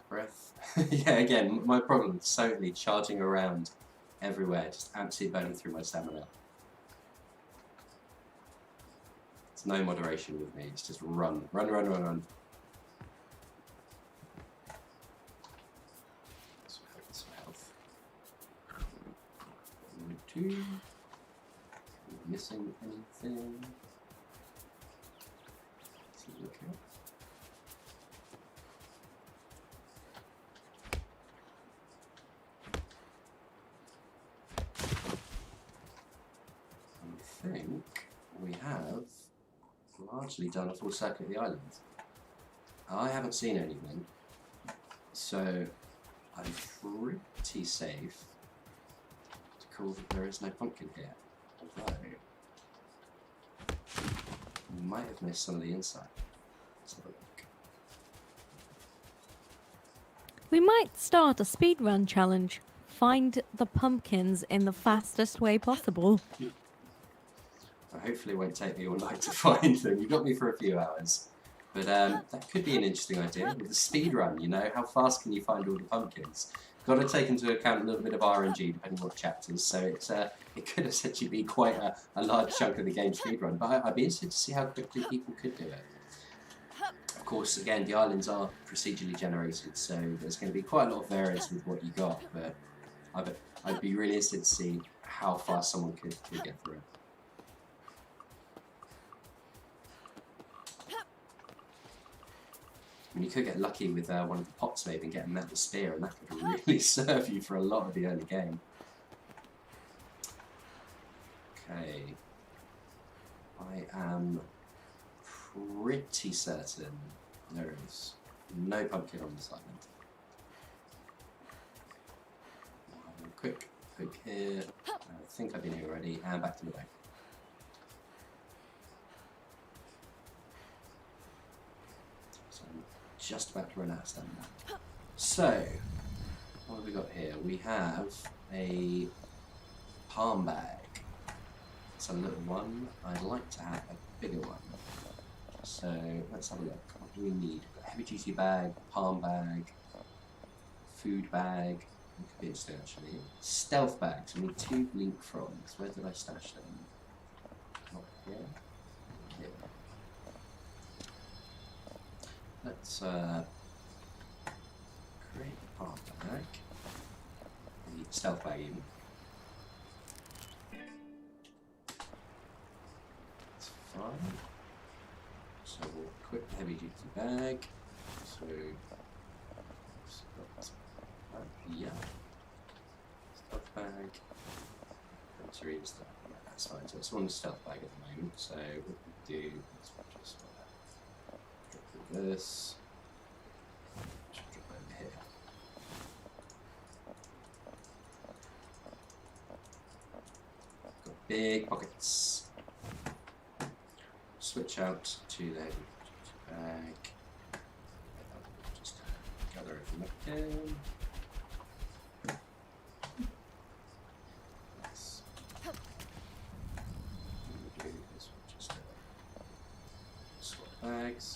Breath. Yeah, again, my problem is totally charging around everywhere, just absolutely burning through my stamina. There's no moderation with me, it's just run. Some health. 2. Are we missing anything? Let's look here. I think we have largely done a full circuit of the island. I haven't seen anything, so I'm pretty safe to call that there is no pumpkin here. Although we might have missed some of the inside. Let's have a look. We might start a speedrun challenge. Find the pumpkins in the fastest way possible. Hopefully it won't take me all night to find them. You got me for a few hours. But that could be an interesting idea. With the speed run, you know, how fast can you find all the pumpkins? Got to take into account a little bit of RNG depending on what chapters, so it's it could essentially be quite a large chunk of the game speed run. But I'd be interested to see how quickly people could do it. Of course, again, the islands are procedurally generated, so there's going to be quite a lot of variance with what you got. But I'd be really interested to see how fast someone could get through it. And you could get lucky with one of the pots maybe and get a metal spear, and that could really serve you for a lot of the early game. Okay. I am pretty certain there is no pumpkin on this island. Quick poke here. I think I've been here already, and back to the boat. So I'm just about to run out of stamina. So, what have we got here? We have a palm bag. It's a little one. I'd like to have a bigger one. So let's have a look. What do we need? A heavy duty bag, palm bag, food bag. It could be interesting actually. Stealth bags. We need 2 blink frogs. Where did I stash them? Not here. Here. Let's create a palm bag. The stealth bag even. That's fine. So we'll equip the heavy duty bag. So yeah. Stealth bag. Battery and stuff. Yeah, that's fine. So it's on the stealth bag at the moment. So what we do is we'll just drop this. Drop over here. Got big pockets. Switch out to the heavy duty bag. Just gather everything up again. Nice. What we'll do is we'll just swap bags.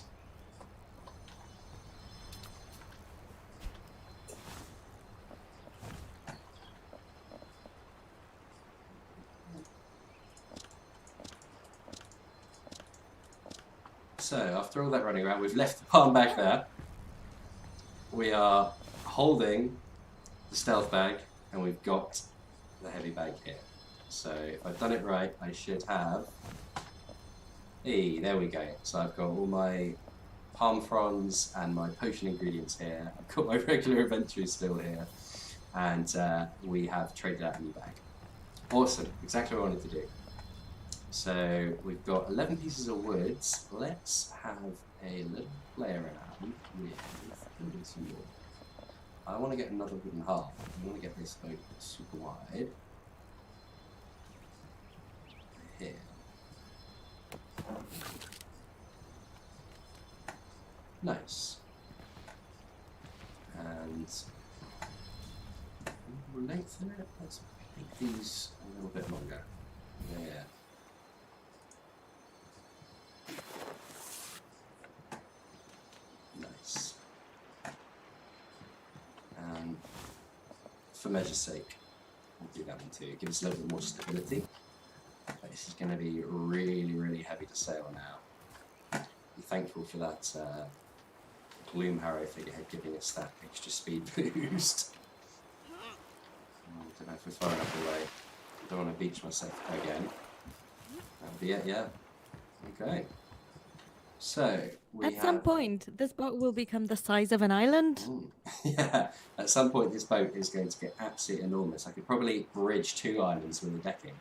So after all that running around, we've left the palm bag there. We are holding the stealth bag, and we've got the heavy bag here. So if I've done it right, I should have... Hey, there we go. So I've got all my palm fronds and my potion ingredients here. I've got my regular inventory still here. And we have traded out a new bag. Awesome, exactly what I wanted to do. So we've got 11 pieces of woods. Let's have a little play around with building some more. I want to get another wooden half. I want to get this boat super wide. Here. Nice. And we'll lengthen it. Let's make these a little bit longer. Yeah. Nice. For measure's sake, we'll do that one too. Give us a little bit more stability. But this is going to be really, really heavy to sail now. Be thankful for that Gloom Harrow figurehead giving us that extra speed boost. I don't know if we're far enough away. I don't want to beach myself again. That'll be it, yeah. Okay. So, At some point, this boat will become the size of an island. Yeah, at some point this boat is going to get absolutely enormous. I could probably bridge 2 islands with a decking.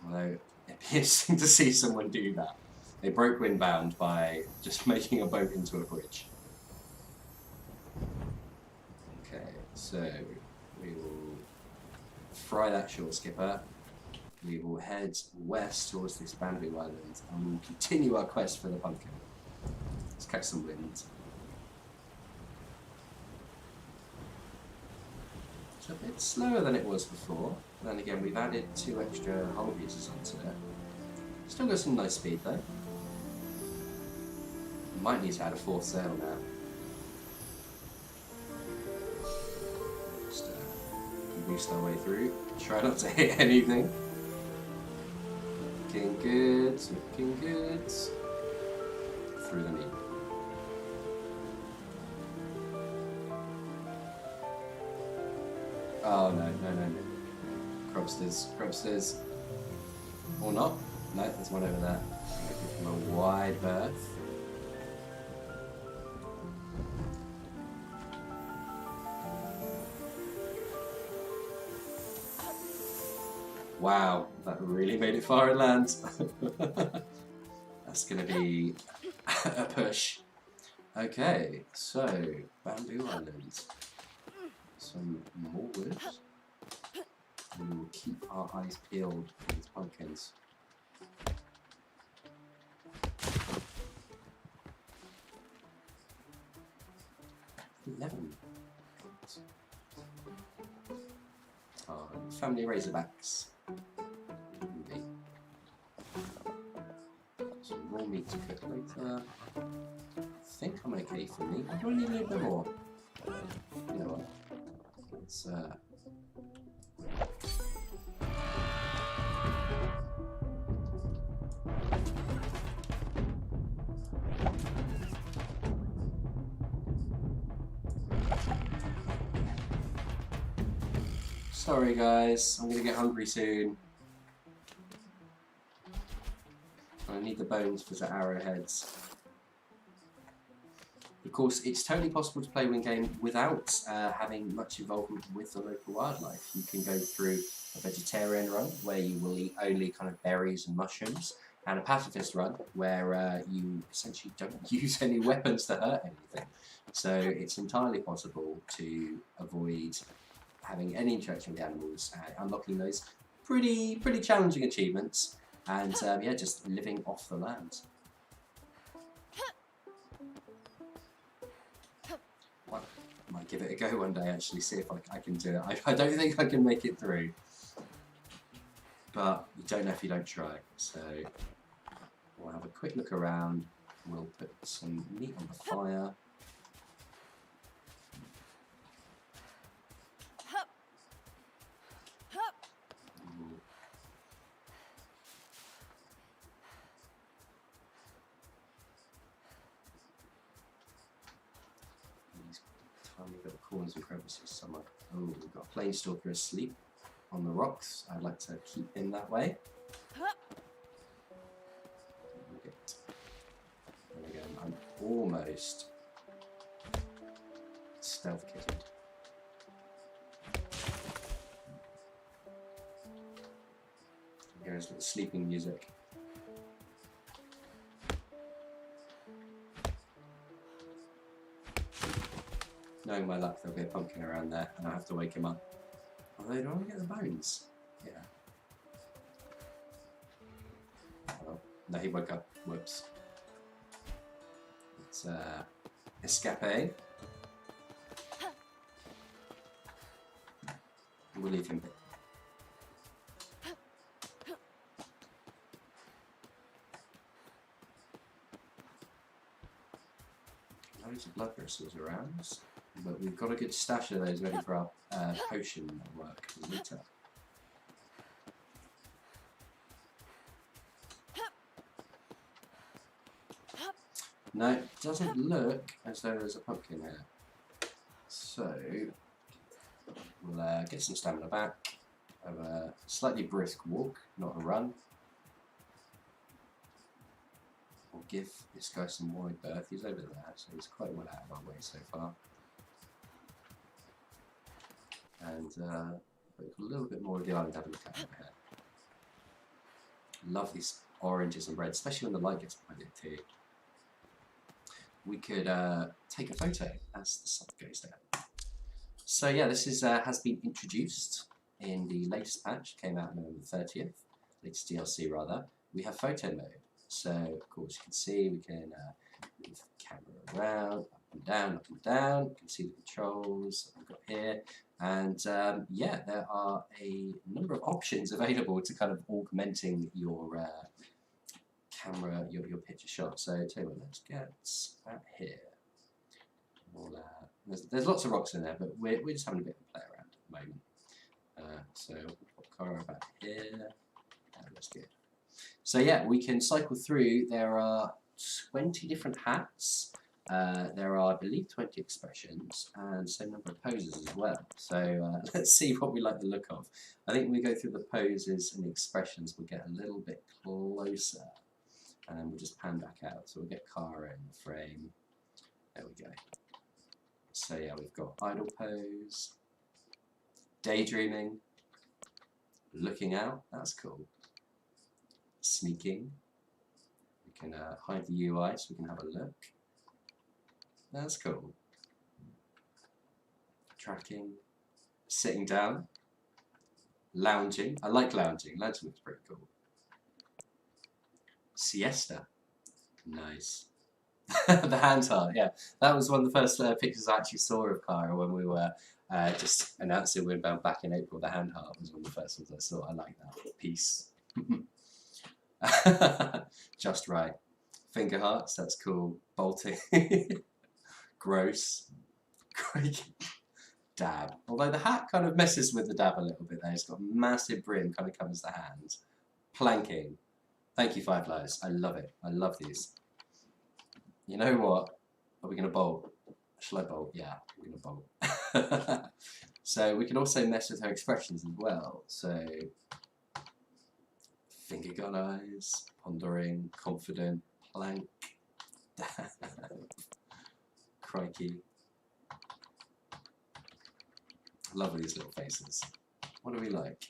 Although, it'd be interesting to see someone do that. They broke Windbound by just making a boat into a bridge. Okay, so we will fry that short skipper. We will head west towards this bamboo island and we'll continue our quest for the pumpkin. Let's catch some wind. It's a bit slower than it was before. Then again, we've added 2 extra hull pieces onto it. Still got some nice speed though. Might need to add a 4th sail now. Just boost our way through. Try not to hit anything. Looking good, looking good. Through the knee. Oh no, no, no, no. Crobsters, crobsters. Or not. No, there's one over there. I'm looking from a wide berth. Wow, that really made it far inland. That's going to be a push. Okay, so Bamboo Island. Some more wood. And we'll keep our eyes peeled for these pumpkins. 11. Family Razorbacks. Some raw meat to cook later. I think I'm okay for me. I do need a little bit more. You know what? Let's sorry guys, I'm gonna get hungry soon. I need the bones for the arrowheads. Of course, it's totally possible to play Win game without having much involvement with the local wildlife. You can go through a vegetarian run where you will eat only kind of berries and mushrooms, and a pacifist run where you essentially don't use any weapons to hurt anything. So it's entirely possible to avoid having any interaction with the animals, unlocking those pretty challenging achievements, and yeah, just living off the land. Well, I might give it a go one day, actually, see if I can do it. I don't think I can make it through, but you don't know if you don't try. So we'll have a quick look around, we'll put some meat on the fire. Tiny little corners and crevices somewhere. Oh, we've got a planestalker asleep on the rocks. I'd like to keep him that way. There we go. I'm almost stealth kitted. Here's little sleeping music. Knowing my luck, there'll be a pumpkin around there, and I'll have to wake him up. Although, do I want to get the bones? Yeah. Oh, no, he woke up. Whoops. It's escape. We'll leave him. Loads of blood crystals around. But we've got a good stash of those ready for our potion work later. No, it doesn't look as though there's a pumpkin here. So we'll get some stamina back, have a slightly brisk walk, not a run. We'll give this guy some wide berth. He's over there, so he's quite well out of our way so far. And a little bit more of the island, have a look at over here. Love these oranges and reds, especially when the light gets behind it too. We could take a photo as the sun goes down. So yeah, this is has been introduced in the latest patch, came out on November 30th, latest DLC rather. We have photo mode. So of course you can see we can move the camera around, up and down, up and down. You can see the controls that we've got here. And yeah, there are a number of options available to kind of augmenting your camera, your picture shot. So tell you what, let's get that here. We'll, there's lots of rocks in there, but we're just having a bit of a play around at the moment. So we'll put Cara back here. That's good. So yeah, we can cycle through. There are 20 different hats. There are, I believe, 20 expressions and same number of poses as well. So let's see what we like the look of. I think when we go through the poses and the expressions, we'll get a little bit closer. And then we'll just pan back out. So we'll get Cara in the frame. There we go. So yeah, we've got idle pose, daydreaming, Looking out, that's cool. Sneaking. We can hide the UI so we can have a look. That's cool. Tracking. Sitting down. Lounging. I like lounging. Lounging looks pretty cool. Siesta. Nice. The hand heart, yeah. That was one of the first pictures I actually saw of Kara when we were just announcing Windbound back in April. The hand heart was one of the first ones I saw. I like that. Peace. Just right. Finger hearts, that's cool. Bolting. Gross. Dab. Although the hat kind of messes with the dab a little bit there. It's got a massive brim, kind of covers the hand. Planking. Thank you, Five Lives. I love it. I love these. You know what? Are we going to bolt? Shall I bolt? Yeah, I'm going to bolt. So we can also mess with her expressions as well. So finger gun eyes, pondering, confident, plank, crikey. Love these little faces. What do we like?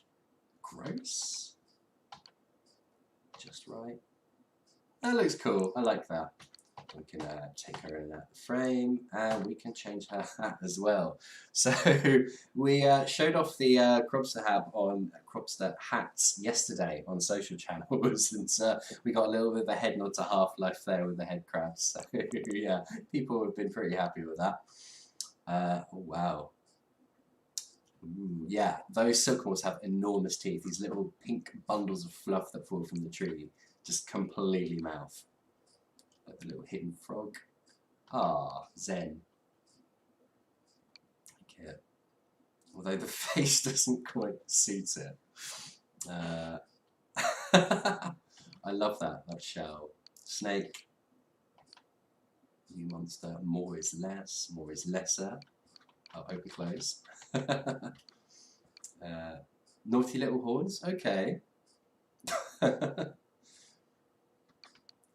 Gross? Just right. That looks cool. I like that. We can take her in the frame, and we can change her hat as well. So we showed off the Cropster hat on Cropster hats yesterday on social channels, and we got a little bit of a head nod to Half-Life there with the head crabs. So yeah, people have been pretty happy with that. Oh, wow. Ooh, yeah, those silkworms have enormous teeth. These little pink bundles of fluff that fall from the tree, just completely mouth. Like the little hidden frog. Ah, Zen. Like it. Although the face doesn't quite suit it. I love that shell. Snake. You monster. More is less. More is lesser. Oh, open close. Naughty little horns. Okay.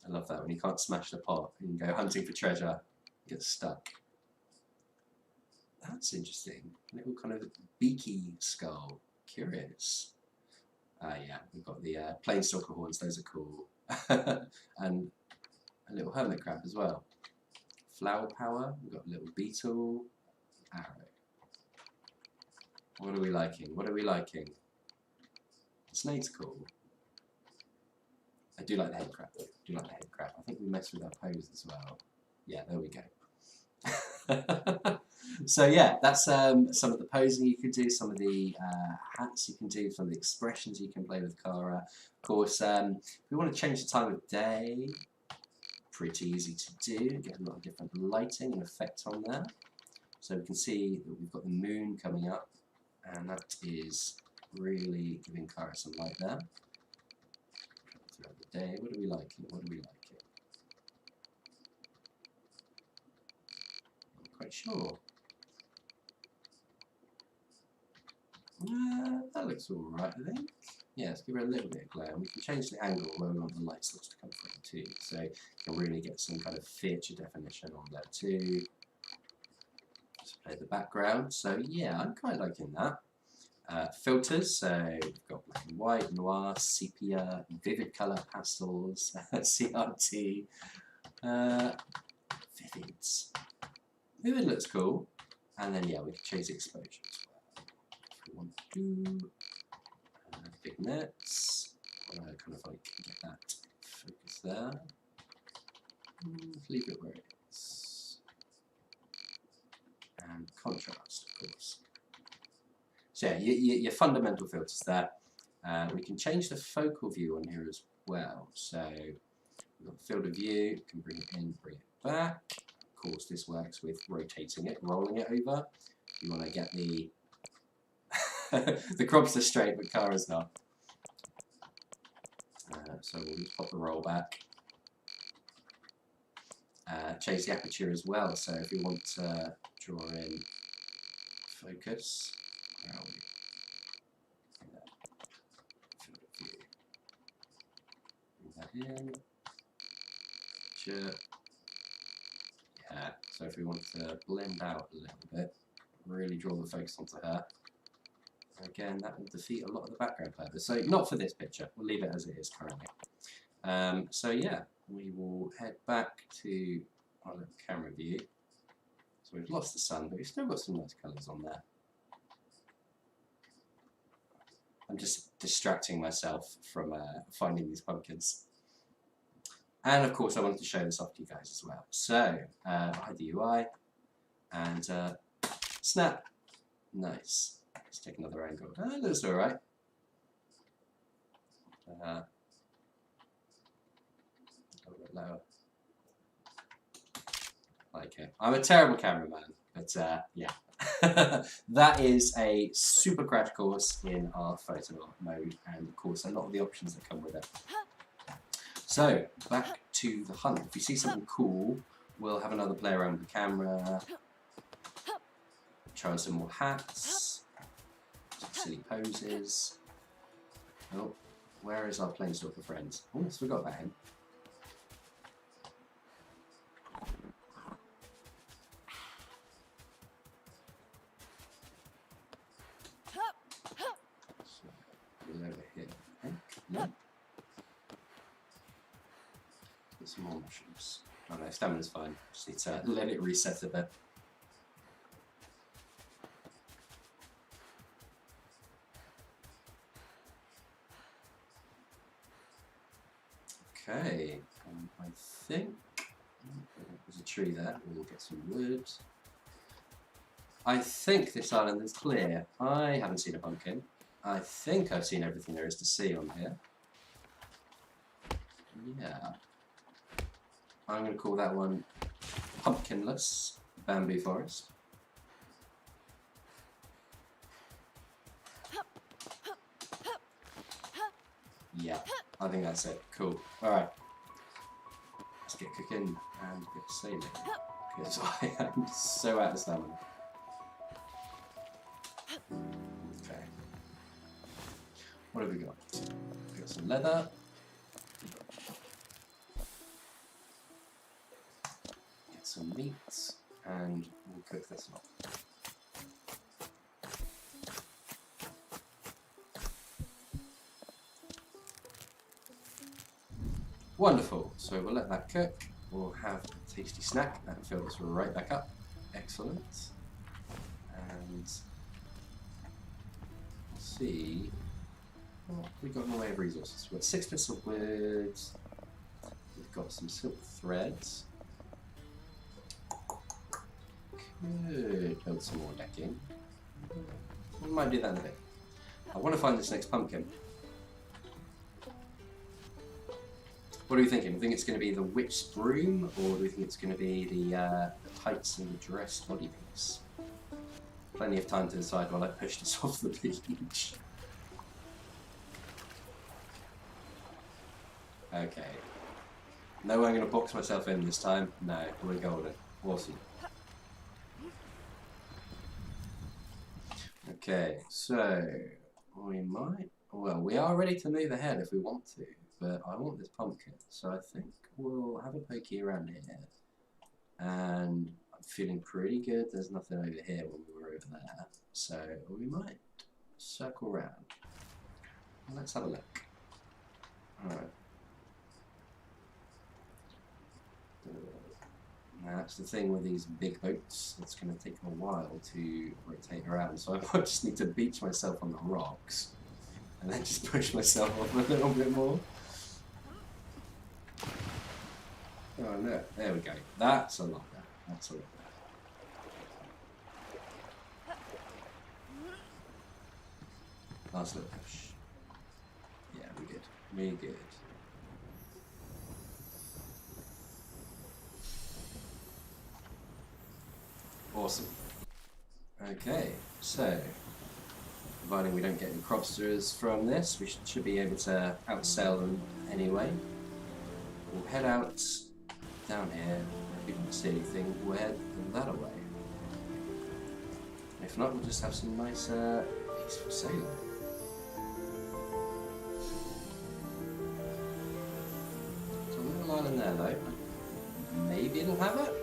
I love that when you can't smash the pot and you go hunting for treasure, you get stuck. That's interesting. Little kind of beaky skull. Curious. Yeah, we've got the plain stalker horns, those are cool. And a little hermit crab as well. Flower power, we've got a little beetle. Arrow. What are we liking? What are we liking? The snake's cool. I do like the head crab though. I do like the head crab. I think we messed with our pose as well. Yeah, there we go. So yeah, that's some of the posing you can do, some of the hats you can do, some of the expressions you can play with Kara. Of course, if we want to change the time of day, pretty easy to do. Get a lot of different lighting and effect on there. So we can see that we've got the moon coming up, and that is really giving Kara some light there. Throughout the day, what do we like? What do we like? Not quite sure. That looks alright, I think. Yeah, let's give her a little bit of glare. And we can change the angle where we want the light source to come from too. So you can really get some kind of feature definition on there too. Just play the background. So yeah, I'm quite liking that. Filters, so we've got black and white, noir, sepia, vivid colour, pastels, CRT, vivids. Vivid looks cool. And then yeah, we can change the exposure as well. If we want to do vignettes, kind of like get that focus there. Leave it where it is. And contrast, of course. So yeah, your fundamental filters there. We can change the focal view on here as well. So we've got field of view, you can bring it in, bring it back. Of course, this works with rotating it, rolling it over. You want to get the the crops are straight, but Kara's not. So we'll just pop the roll back. Change the aperture as well. So if we want to draw in focus, where are we? Bring that in. Aperture. Yeah. So if we want to blend out a little bit, really draw the focus onto her. Again, that will defeat a lot of the background players. So not for this picture. We'll leave it as it is currently. So yeah, we will head back to our little camera view. So we've lost the sun, but we've still got some nice colours on there. I'm just distracting myself from finding these pumpkins. And of course I wanted to show this off to you guys as well. So, hide the UI, and snap. Nice. Let's take another angle. That looks alright. A little bit lower. Like it. I'm a terrible cameraman, but yeah. That is a super crash course in our photo mode, and of course a lot of the options that come with it. So, back to the hunt. If you see something cool, we'll have another play around with the camera, try on some more hats, some silly poses. Oh, where is our planeswalker friend? Almost forgot about him. Over here, I think. No. Get some more mushrooms. Oh no, stamina's fine. Just need to let it reset a bit. Okay, I think there's a tree there. We'll get some wood. I think this island is clear. I haven't seen a pumpkin. I think I've seen everything there is to see on here. Yeah. I'm going to call that one Pumpkinless Bamboo Forest. Yeah, I think that's it. Cool. Alright. Let's get cooking and get sailing. Because I am so out of stamina. Okay. What have we got? We've got some leather. Get some meat. And we'll cook this up. Wonderful. So we'll let that cook. We'll have a tasty snack. That fills right back up. Excellent. And let's see what we've got in the way of resources. We've got 6 bits of wood. We've got some silk threads. Could build some more decking. We might do that in a bit. I want to find this next pumpkin. What are we thinking? Do we think it's going to be the witch's broom, or do we think it's going to be the tights and the dress body piece? Plenty of time to decide while I push this off the beach. Okay. No, I'm going to box myself in this time. No, we're golden. Awesome. Okay, so we might... Well, we are ready to move ahead if we want to. But I want this pumpkin, so I think we'll have a pokey around here. And I'm feeling pretty good. There's nothing over here when we were over there. So we might circle round. Let's have a look. Alright. Now that's the thing with these big boats. It's going to take a while to rotate around. So I might just need to beach myself on the rocks. And then just push myself off a little bit more. Oh no, there we go. That's a lot better. That's a lot better. Last little push. Yeah, we're good. We're good. Awesome. Okay, so providing we don't get any cropsters from this, we should be able to outsail them anyway. We'll head out down here. If we don't see anything, we'll head that away. If not, we'll just have some nice peaceful sailing. There's a little island there though. Maybe it'll have it?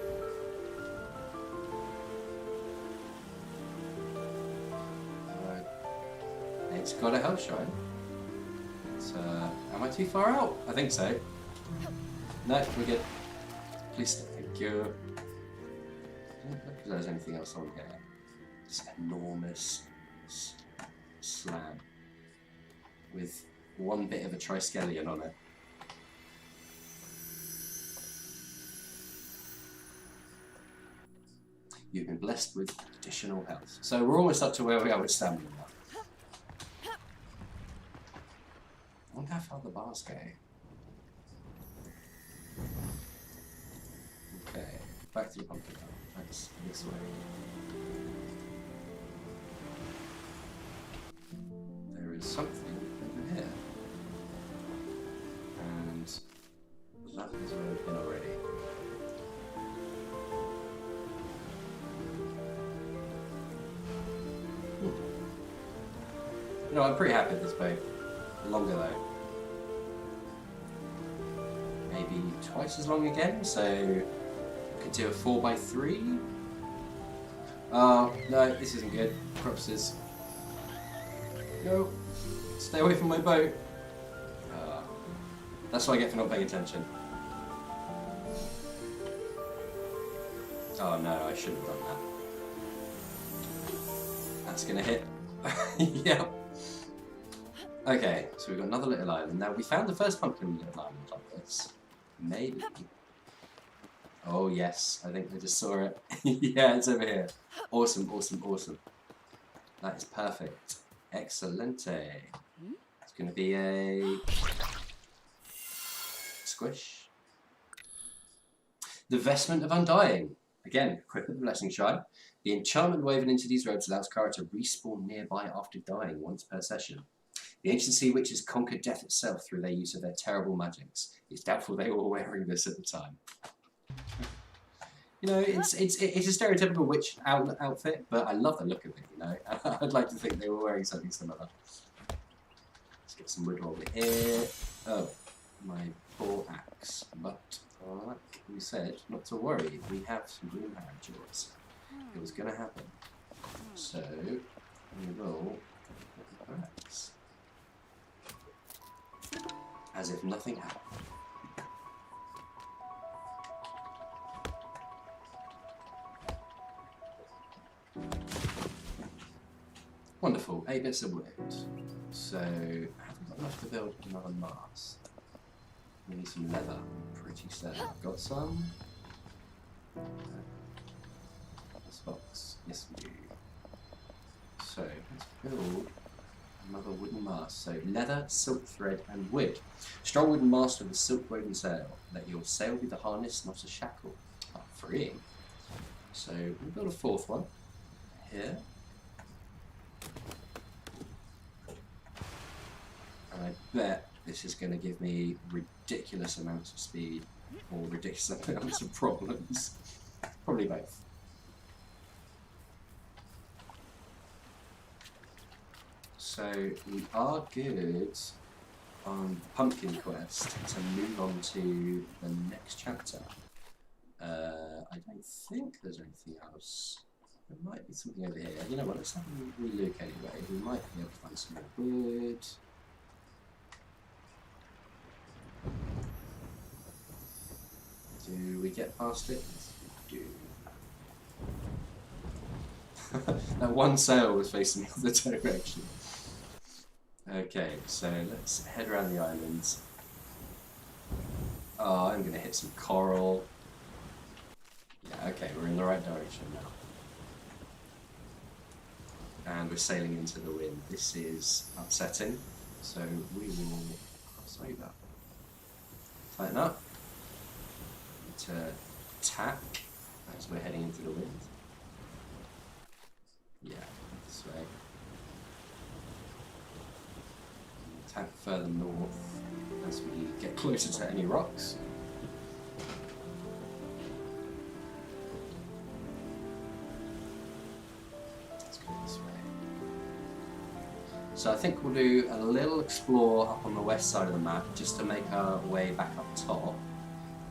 It's got a health shrine. So, am I too far out? I think so. No, we're good. Please, thank you. I don't look if there's anything else on here. This enormous slab with one bit of a triskelion on it. You've been blessed with additional health. So we're almost up to where we are with stamina now. I wonder how far the bars go. Okay, back to the pumpkin. That's this way. There is something over here. And that is where we've been already. You know, I'm pretty happy with this boat. Longer though. Maybe twice as long again, so could do a 4x3. Oh, no, this isn't good. Corpses. No. Stay away from my boat. That's what I get for not paying attention. Oh no, I shouldn't have done that. That's gonna hit. Yep. Okay, so we've got another little island. Now, we found the first pumpkin little island like this. Maybe. Oh, yes. I think I just saw it. Yeah, it's over here. Awesome, awesome, awesome. That is perfect. Excellente. It's going to be a squish. The Vestment of Undying. Again, equip with the Blessing Shrine. The enchantment woven into these robes allows Kara to respawn nearby after dying once per session. The ancient sea witches conquered death itself through their use of their terrible magics. It's doubtful they were wearing this at the time. You know, it's a stereotypical witch outfit, but I love the look of it, you know. I'd like to think they were wearing something similar. Let's get some wood over here. Oh, my poor axe. But, like we said, not to worry, we have some green arrows. It was going to happen. So, we will get the axe. As if nothing happened. Wonderful, 8 bits of wood. So, I haven't got enough to build another mast. We need some leather, I'm pretty certain I've got some. This box, yes we do. So, let's build another wooden mast. So, leather, silk thread, and wood. Strong wooden mast with a silk woven sail. Let your sail be the harness, not a shackle. Oh, freeing. So, we'll build a fourth one here. And I bet this is going to give me ridiculous amounts of speed or ridiculous amounts of problems. Probably both. So we are good on Pumpkin Quest to move on to the next chapter. I don't think there's anything else. There might be something over here. You know what, let's have a wee look anyway. We might be able to find some more wood. Do we get past it? Yes, we do. That one sail was facing the other direction. Okay, so let's head around the island. Oh, I'm going to hit some coral. Yeah, okay, we're in the right direction now. And we're sailing into the wind. This is upsetting, so we will cross over. Tighten up. To tack as we're heading into the wind. Yeah, this way. Tack further north as we get closer to any rocks. Let's go this way. So I think we'll do a little explore up on the west side of the map just to make our way back up top,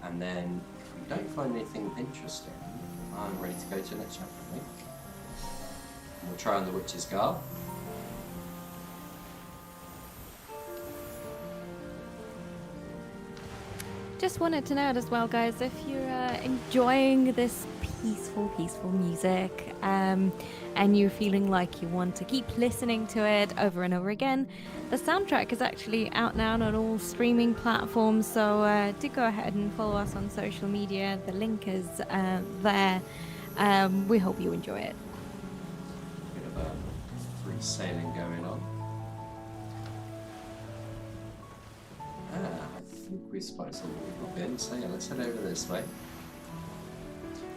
and then if we don't find anything interesting, I'm ready to go to the next chapter, I think. We'll try on the Witch's Garb. Just wanted to note as well, guys, if you're enjoying this peaceful music, and you're feeling like you want to keep listening to it over and over again, the soundtrack is actually out now on all streaming platforms. So do go ahead and follow us on social media. The link is there. We hope you enjoy it. Bit of a free sailing going on. I think we spotted something we've not been, so yeah, let's head over this way.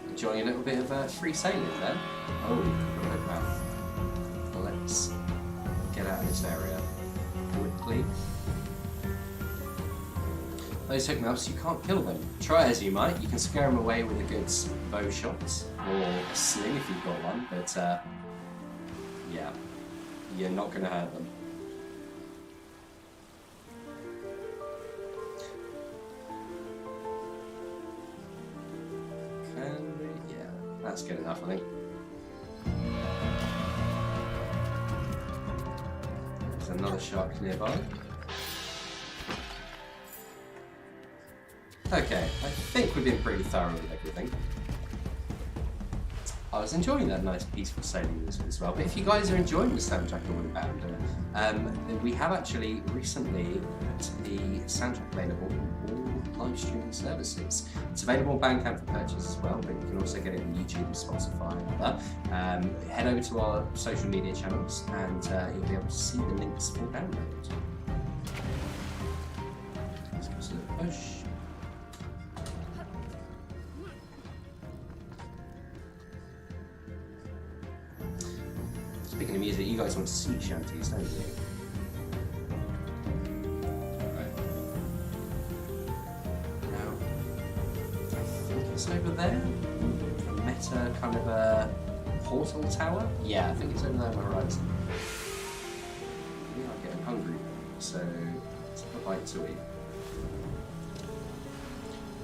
Enjoying a little bit of free sailing then. Oh, right now. Let's get out of this area quickly. Those hook mouse, you can't kill them. Try as you might, you can scare them away with a good bow shot, or a sling if you've got one, but yeah, you're not going to hurt them. Yeah, that's good enough, I think. There's another shark nearby. Okay, I think we've been pretty thorough with everything. I was enjoying that nice peaceful sailing music as well, but if you guys are enjoying the soundtrack of Windbound, we have actually recently put the soundtrack available on all live streaming services. It's available on Bandcamp for purchase as well, but you can also get it on YouTube, Spotify and other. Head over to our social media channels and you'll be able to see the links for download. Let's give us a little push. Speaking of music, you guys want to see shanties, don't you? Right. Now, I think it's over there. A meta kind of a portal tower? Yeah, I think it's over there on the horizon. We are getting hungry, so let's have a bite to eat.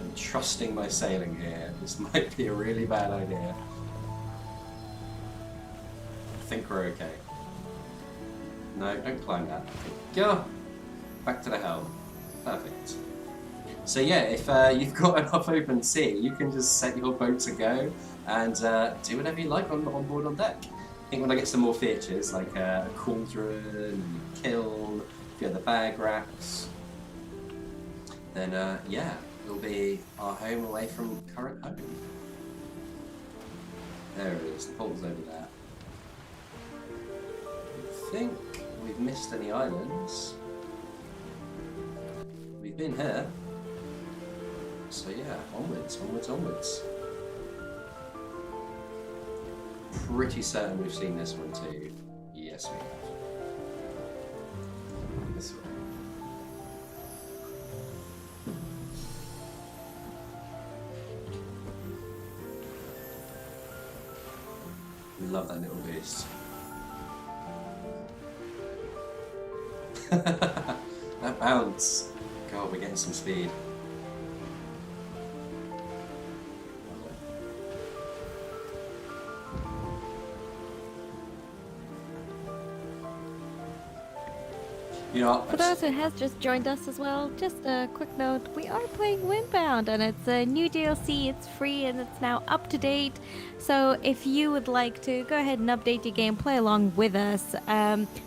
I'm trusting my sailing here. This might be a really bad idea. I think we're okay. No, don't climb that. Go! Back to the helm. Perfect. So yeah, if you've got enough open sea, you can just set your boat to go and do whatever you like on board on deck. I think when I get some more features, like a cauldron, a kiln, a few other bag racks, then yeah, it'll be our home away from current home. There it is, the portal's over there. I think we've missed any islands. We've been here. So yeah, onwards, onwards, onwards. Pretty certain we've seen this one too. Yes, we have. This one. Love that little beast. That bounce. God, we're getting some speed. You know, for those who has just joined us as well, just a quick note, we are playing Windbound and it's a new DLC, it's free and it's now up to date. So if you would like to go ahead and update your game, play along with us,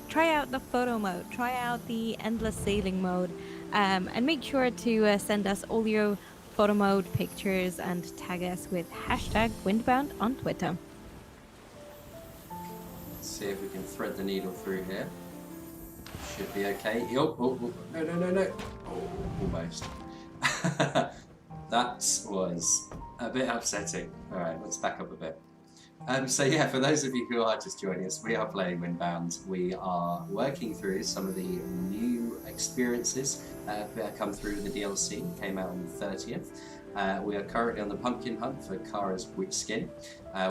try out the photo mode, try out the endless sailing mode, and make sure to send us all your photo mode pictures and tag us with #Windbound on Twitter. Let's see if we can thread the needle through here. Should be okay. Oh, no. Oh, almost. That was a bit upsetting. Alright, let's back up a bit. So yeah, for those of you who are just joining us, we are playing Windbound. We are working through some of the new experiences that come through the DLC. Came out on the 30th. We are currently on the pumpkin hunt for Kara's witch skin.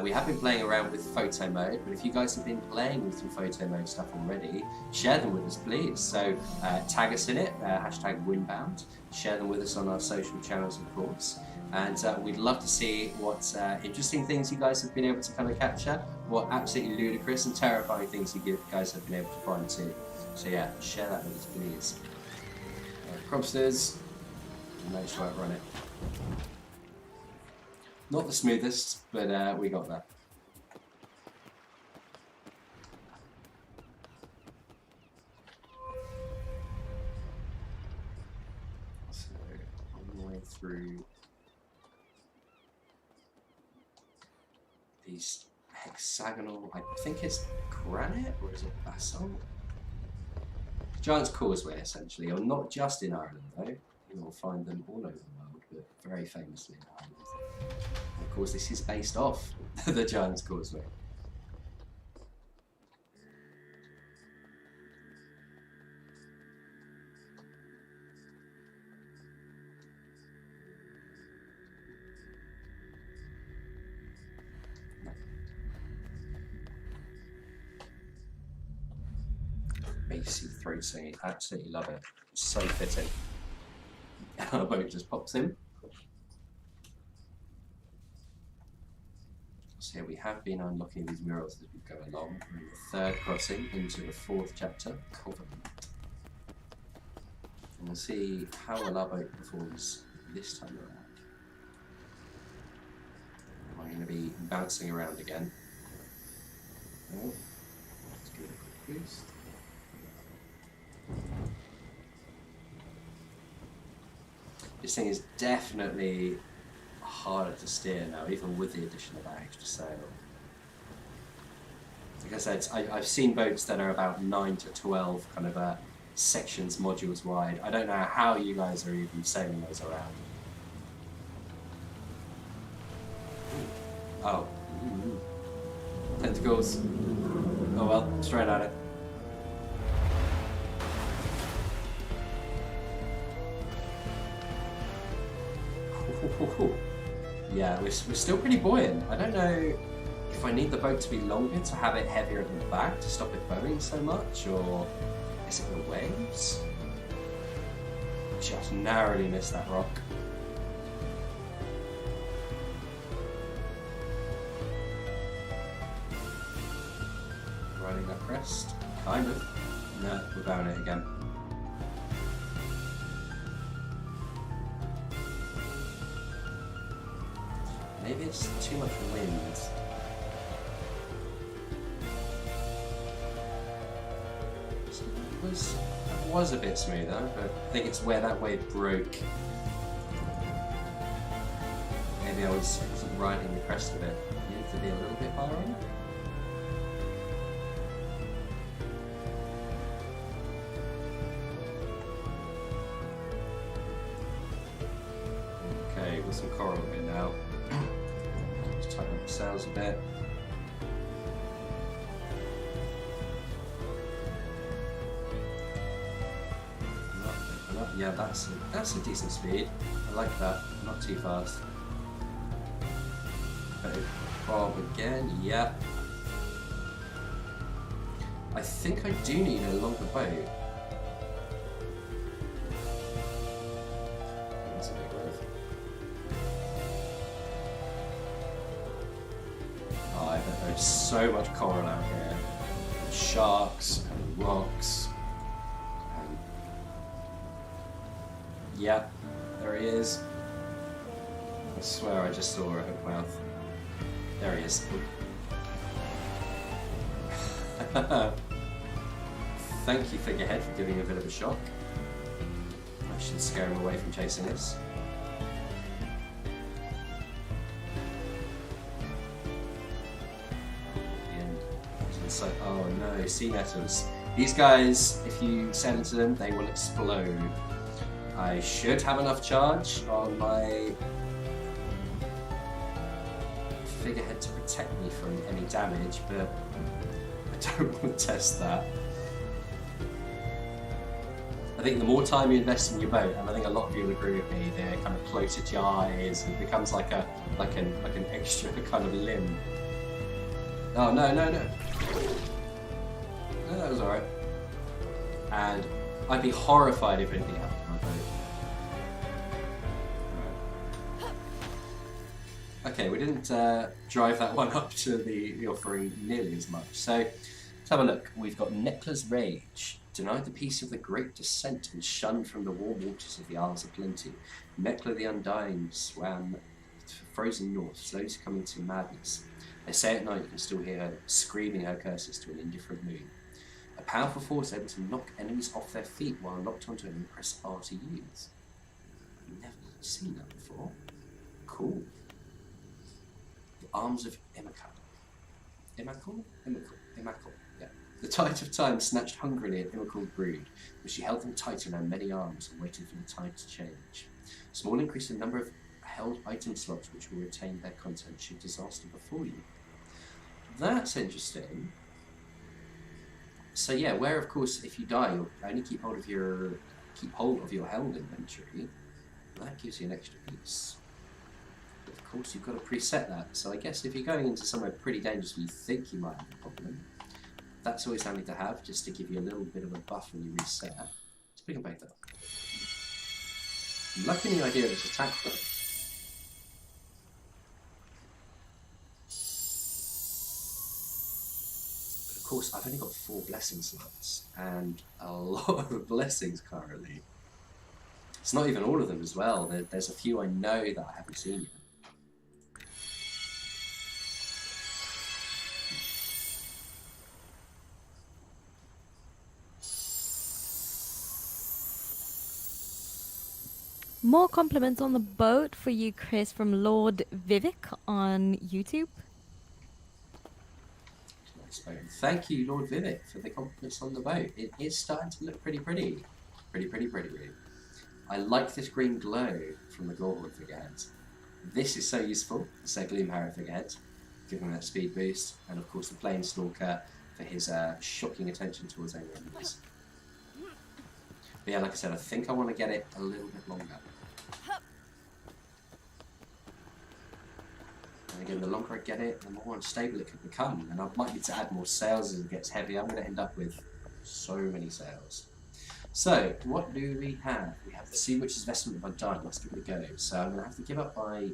We have been playing around with photo mode, but if you guys have been playing with some photo mode stuff already, share them with us please. So tag us in it, #Windbound. Share them with us on our social channels of course. And we'd love to see what interesting things you guys have been able to kind of capture, what absolutely ludicrous and terrifying things you guys have been able to find too. So yeah, share that with us please. Cropsters. We managed to outrun it. Not the smoothest, but we got there. So, all the way through these hexagonal, I think it's granite, or is it basalt? Giant's Causeway, essentially, or not just in Ireland, though. You will find them all over the world, but very famously in Ireland. And of course, this is based off the Giant's Causeway. Bassy throat singing, absolutely love it. So fitting. Our boat just pops in. So here we have been unlocking these murals as we go along. We're in the third crossing into the fourth chapter, Covenant. And we'll see how well our boat performs this time around. I'm going to be bouncing around again. Oh, let's give it a quick boost. This thing is definitely harder to steer now, even with the addition of that extra sail. Like I said, I've seen boats that are about 9 to 12 kind of sections, modules wide. I don't know how you guys are even sailing those around. Oh. Tentacles. Oh well, straight at it. Yeah, we're still pretty buoyant. I don't know if I need the boat to be longer to have it heavier at the back to stop it bowing so much, or is it the waves? Just narrowly missed that rock. Riding that crest? Kind of. No, we're bowing it again. Maybe it's too much wind. It was a bit smoother, but I think it's where that wave broke. Maybe I wasn't riding the crest of it. I needed to be a little bit higher on it. Okay, got some coral in now. Just tighten up the sails a bit. Yeah, that's a decent speed. I like that. Not too fast. Okay, bob again. Yeah. I think I do need a longer boat. That's a big wave. Oh, I bet there's so much coral out here. Sharks and rocks. Yeah, there he is. I swear I just saw a hook mouth. There he is. Thank you, Figurehead, for giving a bit of a shock. I should scare him away from chasing us. So, oh no, sea nettles. These guys, if you sail into them, they will explode. I should have enough charge on my figurehead to protect me from any damage, but I don't want to test that. I think the more time you invest in your boat, and I think a lot of you will agree with me, the kind of closer to your eyes, it becomes like an extra kind of limb. Oh no, no, no. No, that was alright. And I'd be horrified if anything happened. Okay, we didn't drive that one up to the offering nearly as much. So let's have a look. We've got Neckla's Rage. denied the peace of the great descent and shunned from the warm waters of the Isles of Plenty, Mekla the Undying swam frozen north, slowly succumbing to madness. They say at night you can still hear her screaming her curses to an indifferent moon. A powerful force able to knock enemies off their feet while locked onto an impressive bar to use. I've never seen that before. Cool. The arms of Immacle. Immacle, yeah. The tide of time snatched hungrily at Immacle's brood, but she held them tight in her many arms and waited for the tide to change. Small increase in the number of held item slots which will retain their content should disaster befall you. That's interesting. So yeah, where of course if you die you'll only keep hold of your held inventory. That gives you an extra piece. But of course you've got to preset that. So I guess if you're going into somewhere pretty dangerous and you think you might have a problem, that's always handy to have, just to give you a little bit of a buff when you reset. Let's pick them both up. I'm liking the idea of this attack though. Of course, I've only got 4 blessing slots, and a lot of blessings currently. It's not even all of them as well. There's a few I know that I haven't seen yet. More compliments on the boat for you, Chris, from Lord Vivek on YouTube. Thank you, Lord Vivek, for the compliments on the boat. It is starting to look pretty. Pretty. I like this green glow from the Gorehorn Figurehead. This is so useful, the Sir Gloomharrow Figurehead, giving him that speed boost, and of course the Planestalker for his shocking attention towards any enemies. But yeah, like I said, I think I want to get it a little bit longer. And again, the longer I get it, the more unstable it could become, and I might need to add more sails as it gets heavier. I'm going to end up with so many sails. So, what do we have? We have the Sea Witch's Vestment of Undying. Let's give it a go. So I'm going to have to give up my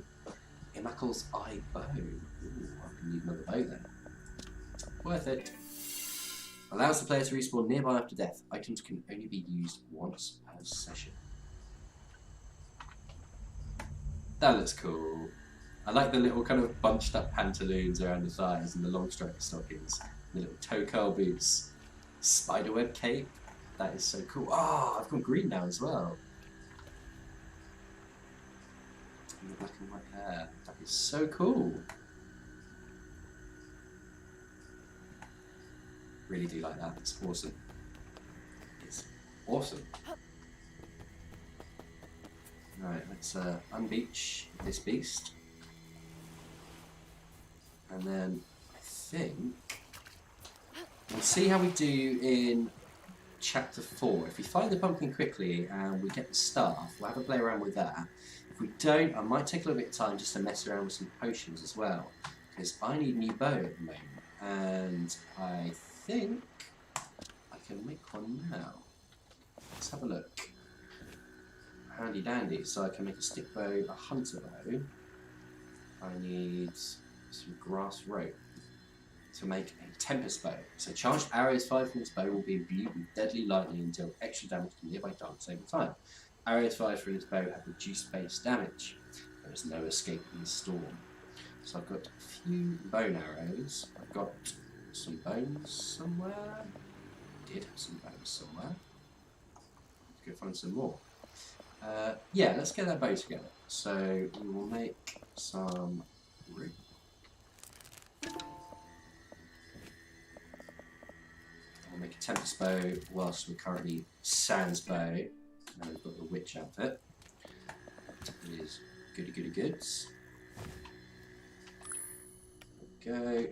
Immacle's Eye Bow. Ooh, I can need another bow then. Worth it. Allows the player to respawn nearby after death. Items can only be used once per session. That looks cool. I like the little kind of bunched up pantaloons around the thighs and the long striped stockings. The little toe curl boots. Spiderweb cape. That is so cool. Oh, I've gone green now as well. And the black and white hair. That is so cool. Really do like that. It's awesome. It's awesome. Right, let's unbeach this beast. And then I think we'll see how we do in Chapter 4. If we find the pumpkin quickly and we get the staff, we'll have a play around with that. If we don't, I might take a little bit of time just to mess around with some potions as well, because I need a new bow at the moment, and I think I can make one now. Let's have a look. Handy dandy. So I can make a stick bow, a hunter bow. I need some grass rope to make a Tempest bow. So charged arrows fired from this bow will be imbued with deadly lightning and deal extra damage to nearby targets over time. Arrows fired from this bow have reduced base damage. There is no escape from the storm. So I've got a few bone arrows. I've got some bones somewhere. I did have some bones somewhere. Let's go find some more. Yeah, let's get that bow together. So we will make some rope. We'll make a Tempest bow whilst we're currently sans bow. Now we've got the witch outfit. It is goody goods. There we go.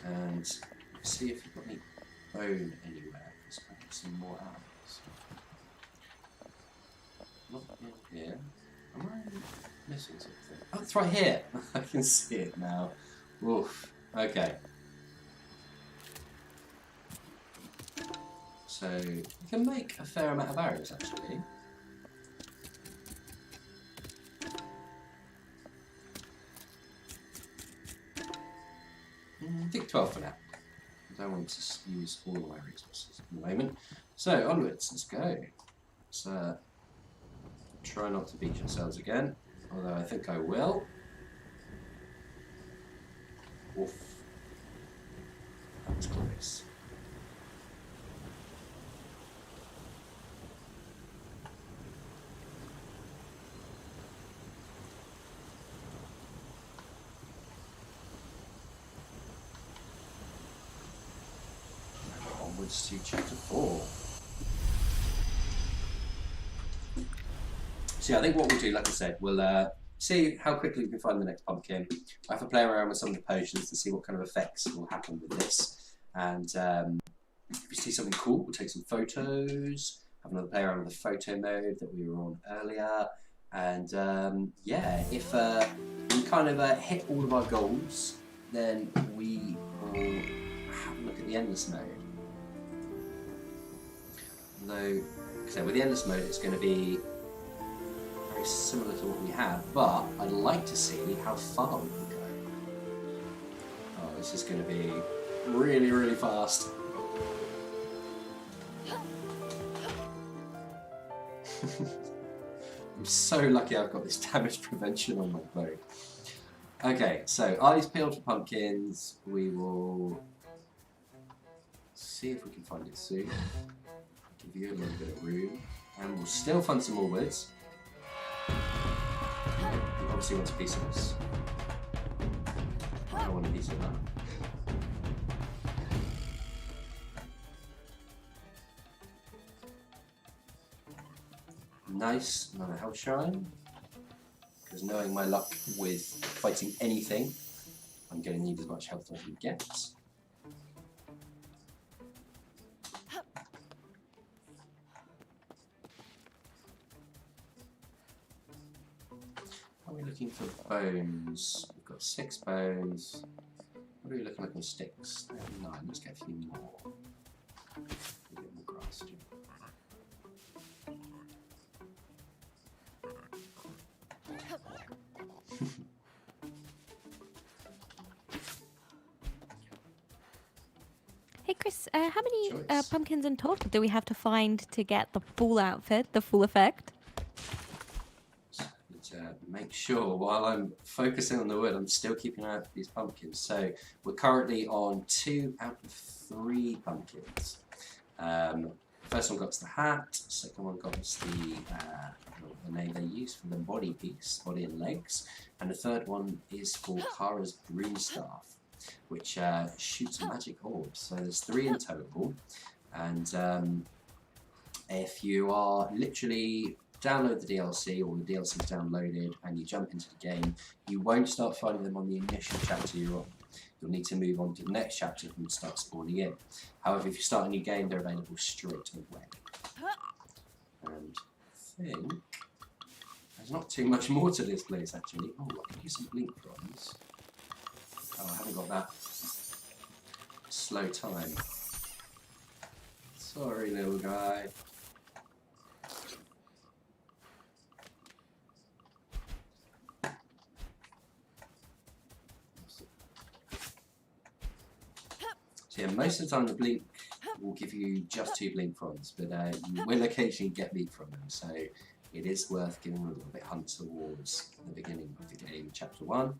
And see if we've got any bone anywhere. Let's make some more arrows. Not in here. Am I missing something? Oh, it's right here! I can see it now. Oof. Okay. So, you can make a fair amount of arrows actually. I think 12 for now. don't want to use all of my resources at the moment. So, onwards, let's go. Let's try not to beat yourselves again, although I think I will. Oof. That was close. Onwards to chapter 4. So yeah, I think what we'll do, like I said, we'll see how quickly we can find the next pumpkin. I have to play around with some of the potions to see what kind of effects will happen with this. And if we see something cool, we'll take some photos, have another play around with the photo mode that we were on earlier. And yeah, if we kind of hit all of our goals, then we will have a look at the endless mode. Although, so with the endless mode, it's going to be very similar to what we have, but I'd like to see how far we can go. Oh, this is going to be really, really fast. I'm so lucky I've got this damage prevention on my bow. Okay, so eyes peeled for pumpkins. We will see if we can find it soon. Give you a little bit of room, and we'll still find some more woods. He obviously wants a piece of this. I want a piece of that. Nice, another health shrine. Because knowing my luck with fighting anything, I'm going to need as much health as I can get. Are we looking for bones? We've got 6 bones. What are we looking like on sticks? 9. Let's get a few more. A bit more grass too. Hey Chris, how many pumpkins in total do we have to find to get the full outfit, the full effect? Make sure while I'm focusing on the wood, I'm still keeping an eye out for these pumpkins. So we're currently on 2 out of 3 pumpkins. First one got us the hat, second one got us the name they use for the body piece, body and legs, and the third one is for Kara's broom staff, which shoots magic orbs. So there's 3 in total, and if you are literally download the DLC, or the DLC is downloaded, and you jump into the game, you won't start finding them on the initial chapter you're on. You'll need to move on to the next chapter and start spawning in. However, if you start a new game, they're available straight away. And I think there's not too much more to this place, actually. Oh, I can use some blink bronze. Oh, I haven't got that slow time. Sorry, little guy. So yeah, most of the time the blink will give you just 2 blink fronds, but you will occasionally get meat from them, so it is worth giving a little bit hunt towards the beginning of the game, chapter 1.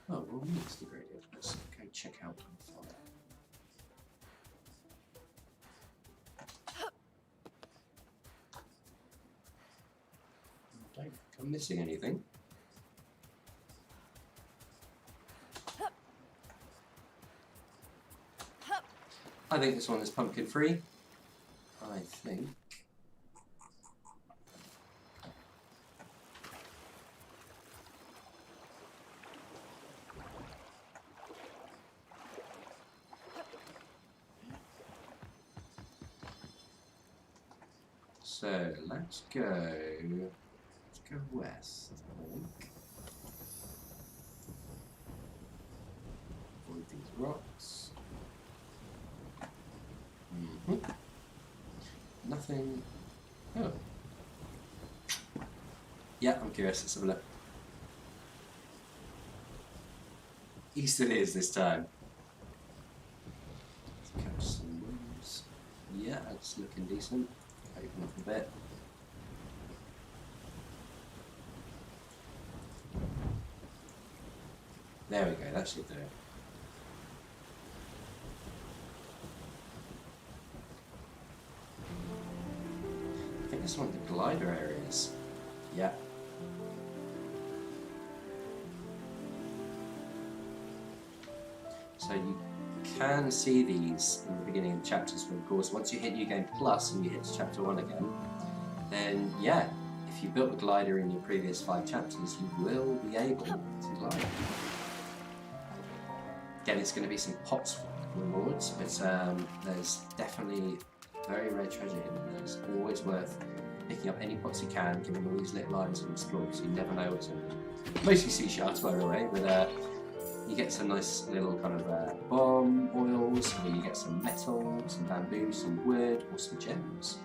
Oh, well, we need to degrade it. Let's go check out the fire. I don't think I'm missing anything. I think this one is pumpkin free. I think. So let's go west, I think. Avoid these rocks. Nothing. Oh. Yeah, I'm curious. Let's have a look. East it is this time. Let's Yeah, it's looking decent. Open up a bit. There we go, that should do it. I think this is one of the glider areas. Yeah. So you can see these in the beginning of the chapters, but of course once you hit New Game Plus and you hit to chapter 1 again, then yeah, if you built a glider in your previous 5 chapters, you will be able to glide. Again, it's going to be some pots rewards, but there's definitely very rare treasure hidden there. It's always worth picking up any pots you can, given all these little islands to explore, because you never know what's in them. Mostly sea sharks, by the way, but you get some nice little kind of bomb oils, or you get some metal, some bamboo, some wood, or some gems.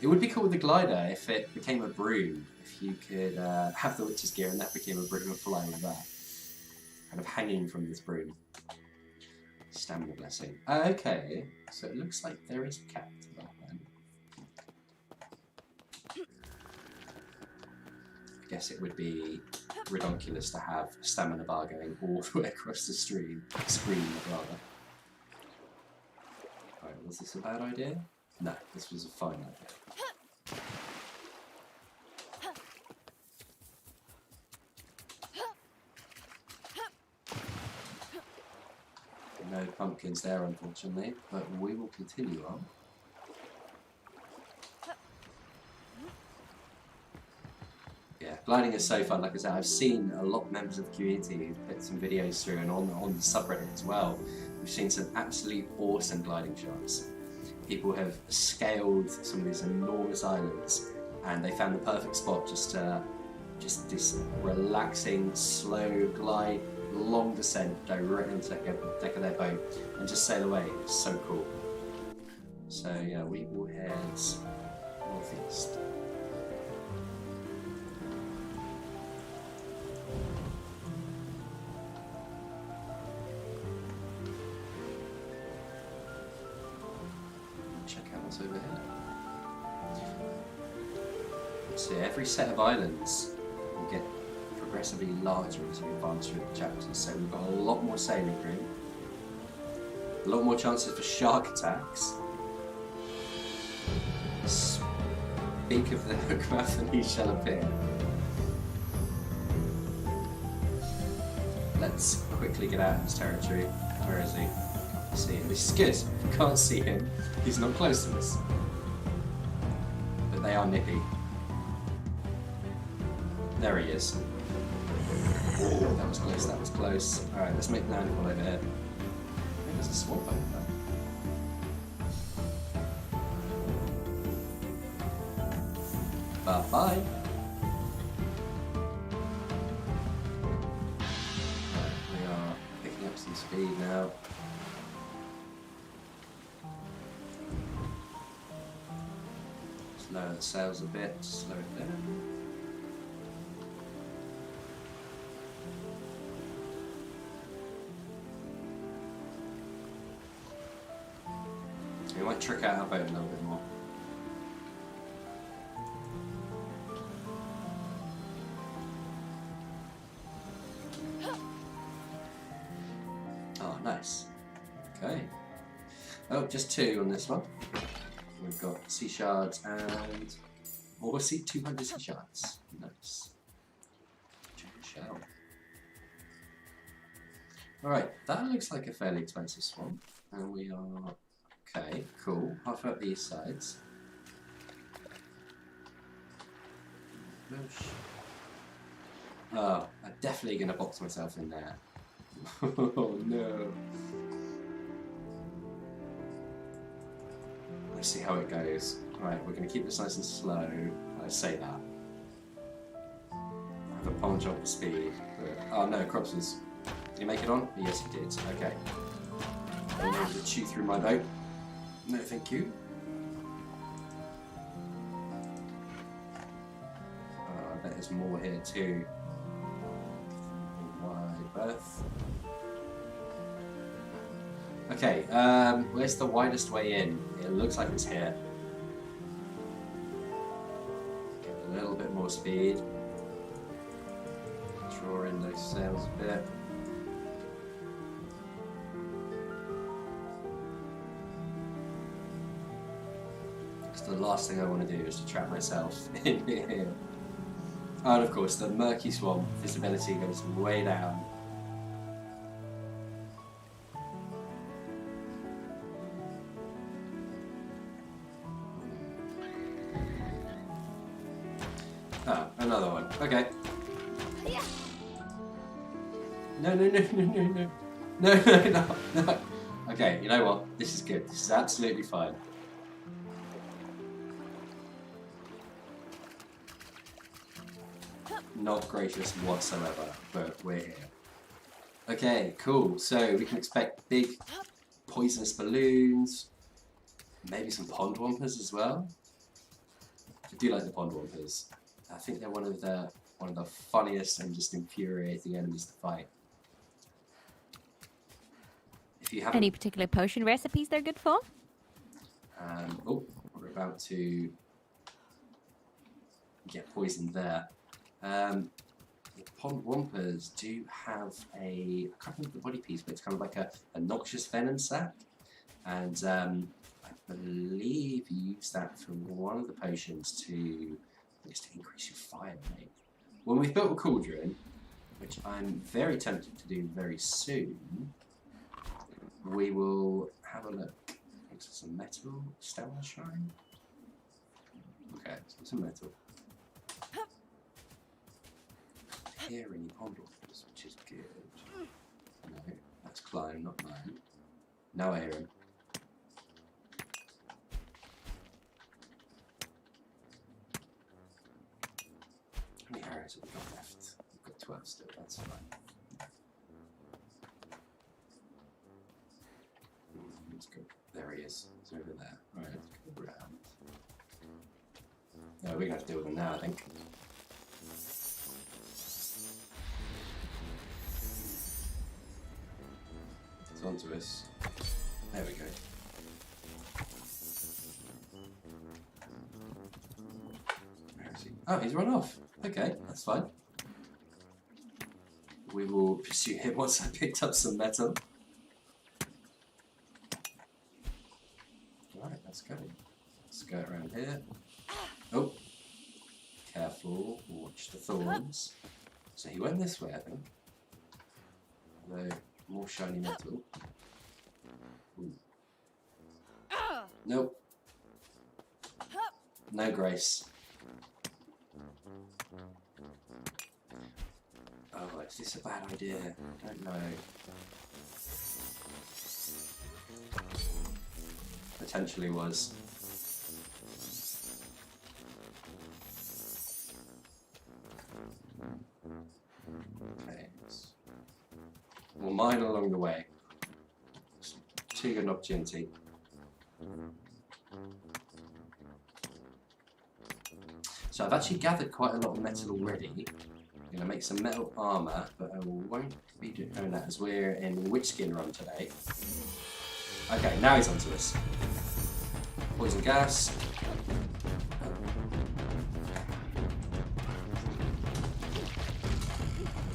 It would be cool with the glider if it became a broom, if you could have the witch's gear and that became a broom and fly with that. Kind of hanging from this broom. Stamina blessing. Okay, so it looks like there is a cap to that then. I guess it would be ridiculous to have a stamina bar going all the way across the screen rather. Alright, was this a bad idea? No, this was a fine idea. No pumpkins there, unfortunately, but we will continue on. Yeah, gliding is so fun. Like I said, I've seen a lot of members of the community who've put some videos through, and on the subreddit as well. We've seen some absolutely awesome gliding shots. People have scaled some of these enormous islands, and they found the perfect spot just this relaxing, slow glide, long descent directly into the deck of their boat, and just sail away. It's so cool. So yeah, we will head northeast. Check out what's over here. So every set of islands will get progressively larger as we advance through the chapters. So we've got a lot more sailing room, a lot more chances for shark attacks. Speak of the hookmouth and he shall appear. Let's quickly get out of his territory. Where is he? Can't see him. This is good. If you can't see him, he's not close to us. But they are nippy. There he is. Oh, that was close, that was close. Alright, let's make landfall over here. I think there's a swamp over there. Bye-bye. We are picking up some speed now. Let's lower the sails a bit, slow it down. We might trick out our boat a little bit more. Oh, nice. Okay. Oh, just 2 on this one. We've got sea shards and... Oh, we'll see 200 sea shards. Nice. Chicken shell. Alright, that looks like a fairly expensive swamp. And we are... Okay, cool. Halfway up these sides. Oh, I'm definitely going to box myself in there. Oh no. Let's see how it goes. Alright, we're going to keep this nice and slow. I say that. I have a punch off the speed. But... Oh no, Crops was... Did he make it on? Yes, he did. Okay. I'm going to chew through my boat. No, thank you. I bet there's more here too. Wide berth. Okay, where's the widest way in? It looks like it's here. Get a little bit more speed. Draw in those sails a bit. Because the last thing I want to do is to trap myself in here. Oh, and of course, the murky swamp visibility goes way down. Oh, another one. Okay. No. No. Okay, you know what? This is good. This is absolutely fine. Not gracious whatsoever, but we're here. Okay, cool. So we can expect big poisonous balloons, maybe some pond wampers as well. I do like the pond wampers. I think they're one of the funniest and just infuriating enemies to fight. If you haven't, Any particular potion recipes they're good for? oh, we're about to get poisoned there. The pond wampers do have I can't remember the body piece, but it's kind of like a noxious venom sac, and I believe you use that for one of the potions to increase your fire rate. When we've built a cauldron, which I'm very tempted to do very soon, we will have a look. Looks like some metal, stellar shrine. Okay, some metal. Hear any pond wampers, which is good. No, that's Climb, not mine. Now I hear him. How many arrows have we got left? We've got 12 still, that's fine. Let's go. There he is. He's over there. Right, let's go around. No, we're going to have to deal with him now, I think. It's onto us. There we go. Where is he? Oh, he's run off. Okay, that's fine. We will pursue him once I picked up some metal. Alright, let's go. Let's go around here. Oh, careful, watch the thorns. So he went this way, I think. Although, more shiny metal. Ooh. Nope. No grace. Oh, is this a bad idea? I don't know. Potentially was. Okay. We'll mine along the way. It's too good an opportunity. So I've actually gathered quite a lot of metal already. I'm going to make some metal armour, but I won't be doing that as we're in Witch Skin run today. Okay, now he's onto us. Poison gas.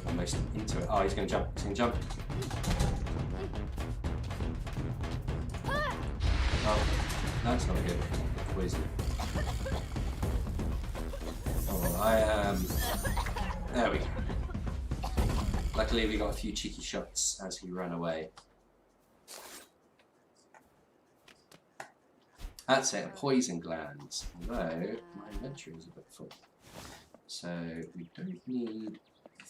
Almost into it. Oh, he's going to jump. He's going to jump. Oh, that's not good. Poison. Oh, I am... There we go. Luckily we got a few cheeky shots as he ran away. That's it, a poison gland. Although my inventory is a bit full. So we don't need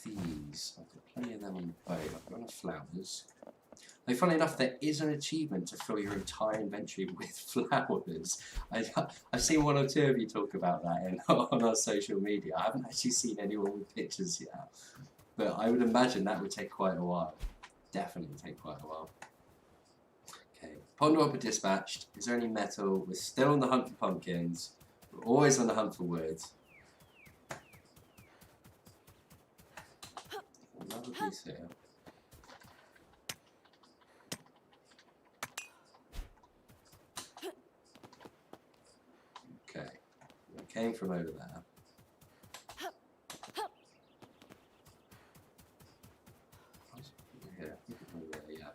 these. I've got plenty of them on the boat. I've got enough flowers. Though funny enough, there is an achievement to fill your entire inventory with flowers. I've seen one or two of you talk about that on our social media. I haven't actually seen anyone with pictures yet. But I would imagine that would take quite a while. Definitely take quite a while. Okay, pond wamper dispatched. Is there any metal? We're still on the hunt for pumpkins. We're always on the hunt for wood. Another piece here. came from over there. Yeah, over there, yeah.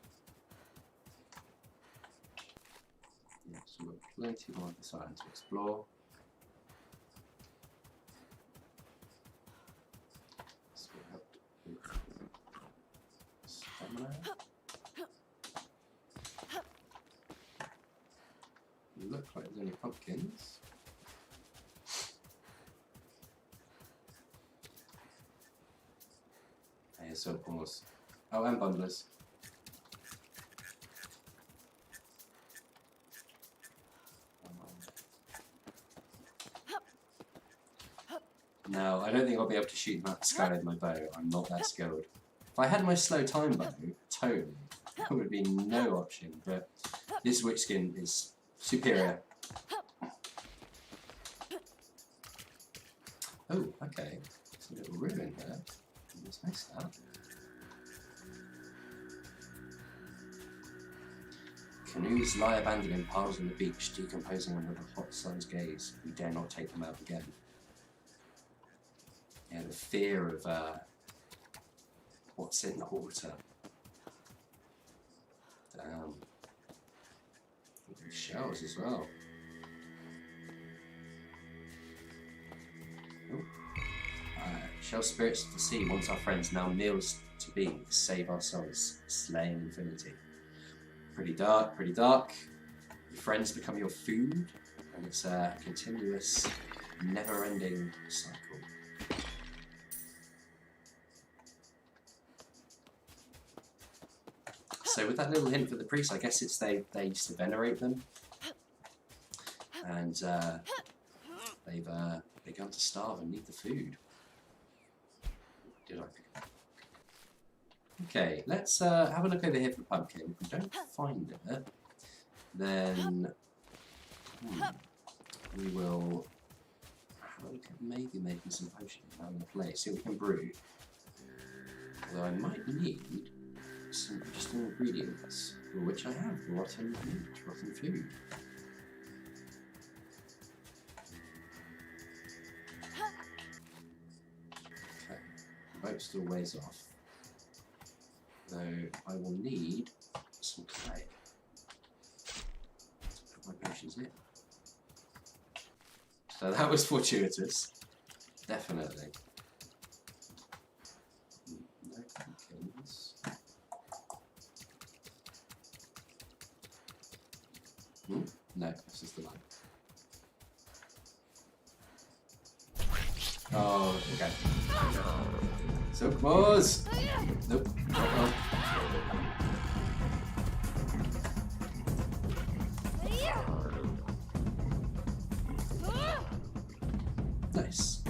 Yeah, so we've got plenty more of this island to explore. So we'll help with stamina. Look like there's only pumpkins. Hey, so pause. Oh, and bundlers. No, I don't think I'll be able to shoot that sky with my bow. I'm not that skilled. If I had my slow time bow, totally, there would be no option. But this witch skin is superior. Oh, okay. There's a little ruin here. Let's miss that. Canoes lie abandoned in piles on the beach, decomposing under the hot sun's gaze. We dare not take them out again. Yeah, the fear of what's in the water. Damn. Shells as well. Shell spirits of the sea want our friends now meals to be, save our souls, slaying infinity. Pretty dark, pretty dark. Your friends become your food, and it's a continuous, never-ending cycle. So with that little hint for the priests, I guess it's they used to venerate them, and they've begun to starve and need the food. Did I pick it up? Okay, let's have a look over here for the pumpkin. If we don't find it, then we will have a look at maybe making some potions around the place. See what we can brew. Although I might need some interesting ingredients, for which I have rotten meat, rotten food. Okay, the boat's still ways off. So I will need some clay to put my potions in. So that was fortuitous, definitely. No pumpkins. No, this is the line. Oh, okay. So close! Nope. Uh-oh. Nice.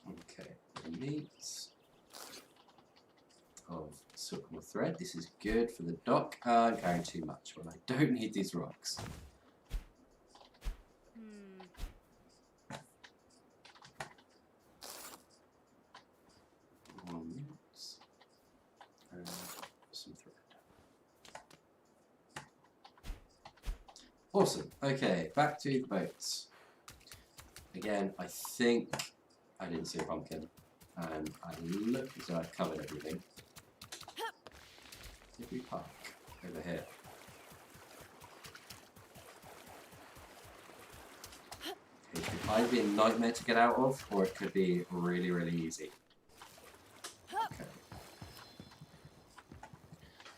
Okay, the meat of silkwood thread. This is good for the dock. I'm carrying too much. Well, I don't need these rocks. Some thread. Awesome. Okay, back to the boats. Again, I think I didn't see a pumpkin, and I look as though I've covered everything. Did we park over here? It could either be a nightmare to get out of, or it could be really, really easy. Okay.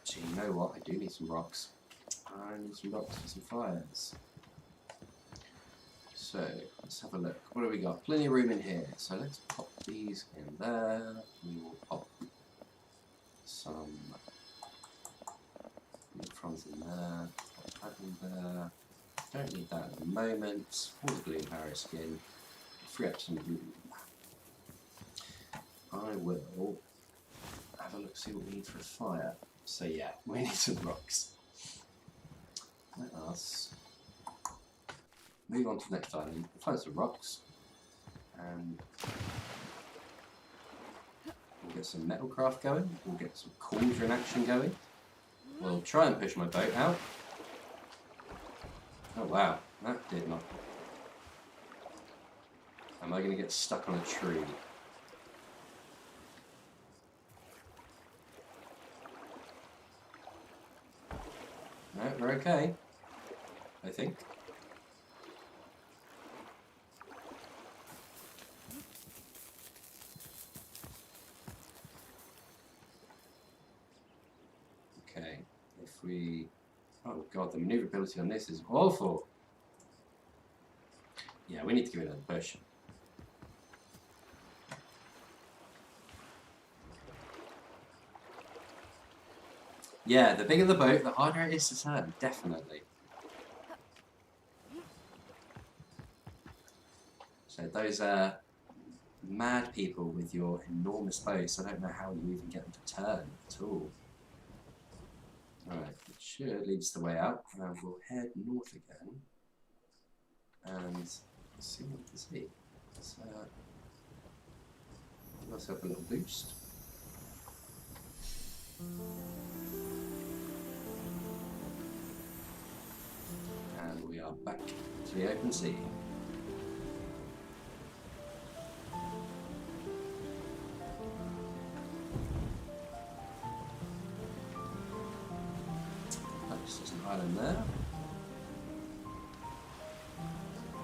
So you know what? I do need some rocks. I need some rocks for some fires. So let's have a look. What do we got? Plenty of room in here. So let's pop these in there. We will pop some neutrons in there. Pop that in there. Don't need that at the moment. All the Gloom Power skin. Free up some room. I will have a look, see what we need for a fire. So yeah, we need some rocks. Let us move on to the next island. We'll find some rocks, and we'll get some metal craft going. We'll get some cauldron action going. We'll try and push my boat out. Oh wow, that did not. Am I going to get stuck on a tree? No, we're okay. I think. Okay, if we... Oh god, the maneuverability on this is awful. Yeah, we need to give it another push. Yeah, the bigger the boat, the harder it is to turn, definitely. So those mad people with your enormous boats, I don't know how you even get them to turn at all. Alright, it should lead us the way out, and we'll head north again. And see what we can see. Let's give ourselves a little boost. And we are back to the open sea. There's an island there.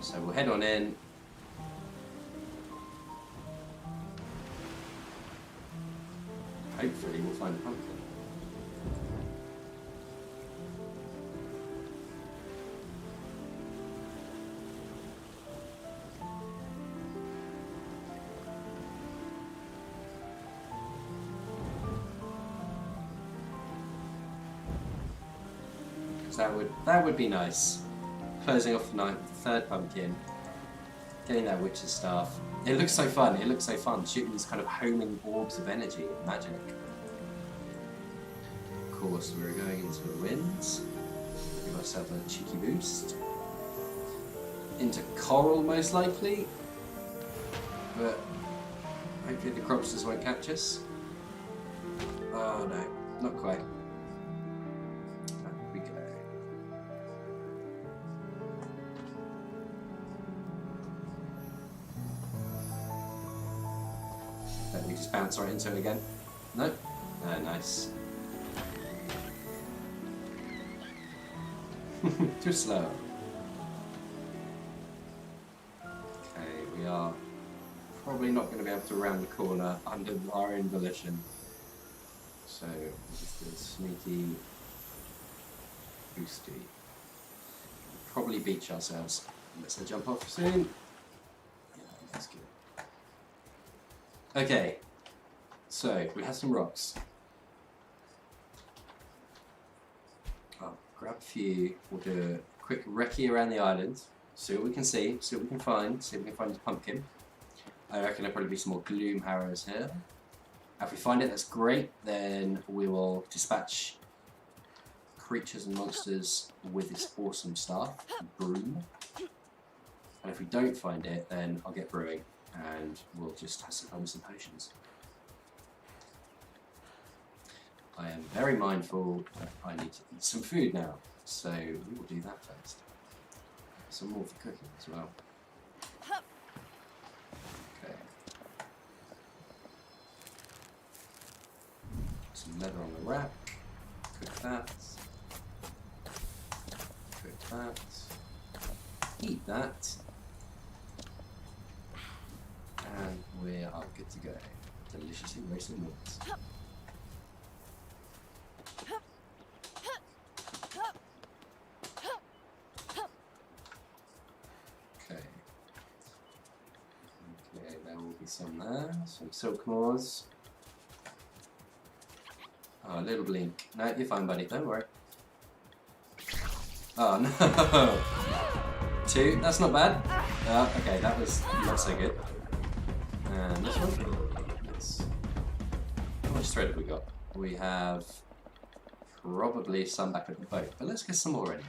So we'll head on in. Hopefully we'll find a pumpkin. That would be nice. Closing off the night with the third pumpkin. Getting that witch's staff. It looks so fun. It looks so fun. Shooting these kind of homing orbs of energy and magic. Of course, we're going into the winds. Give ourselves a cheeky boost. Into coral, most likely. But hopefully the crobsters won't catch us. Oh no, not quite. There we go. Let me just bounce right into it again. No? Nice. Too slow. Okay, we are probably not going to be able to round the corner under our own volition. So, just do a sneaky boosty. Probably beach ourselves. Let's jump off soon. Yeah, that's good. Okay, so we have some rocks. I'll grab a few. We'll do a quick recce around the island. See what we can see. See what we can find. See if we can find a pumpkin. I reckon there'll probably be some more gloom arrows here. If we find it, that's great. Then we will dispatch creatures and monsters with this awesome staff, broom. And if we don't find it, then I'll get brewing and we'll just have some potions. I am very mindful that I need to eat some food now, so we will do that first. Some more for cooking as well. Okay. Some leather on the rack. Cook that. Cook that. Eat that. And we are good to go. Deliciously roasted nuts. Okay. Okay, there will be some there. Some silk moors. Oh, a little blink. No, you're fine, buddy. Don't worry. Oh, no! 2? That's not bad. Okay, that was not so good. And this one? Yes. How much thread have we got? We have probably some back at the boat, but let's get some more anyway.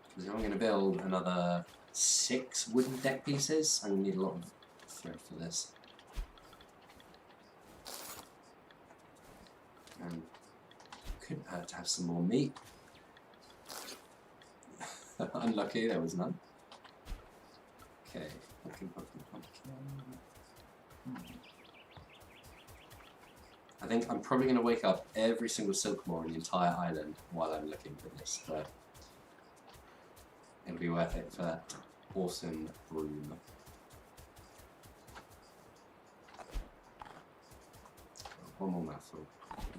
Because I'm going to build another 6 wooden deck pieces. I'm going to need a lot of thread for this. To have some more meat. Unlucky, there was none. Okay, pumpkin. I think I'm probably going to wake up every single Silkmore in the entire island while I'm looking for this, but it'll be worth it for that awesome broom. One more mouthful.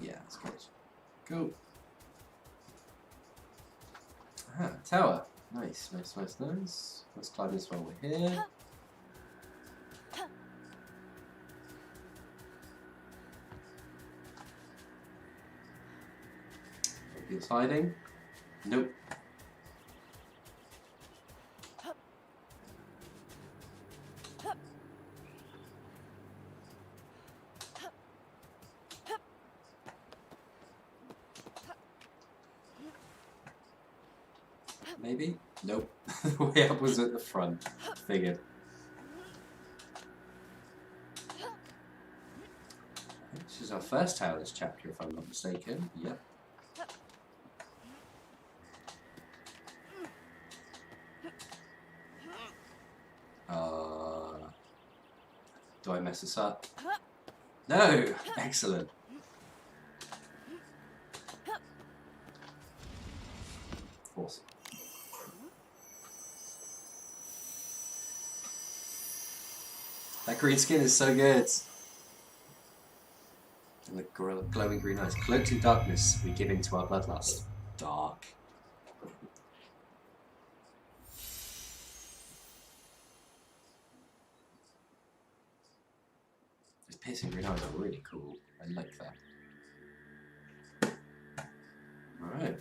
Yeah, that's good. Cool. Ah, tower. Nice. Let's climb this while we're here. It's hiding. Nope. Maybe? Nope. The way up was at the front. Figured. This is our first tower this chapter, if I'm not mistaken. Yep. Do I mess this up? No! Excellent. Awesome. That green skin is so good. And the glowing green eyes. Cloaked in darkness, we give in to our bloodlust. Dark. Those piercing green eyes are really cool. I like that. Alright.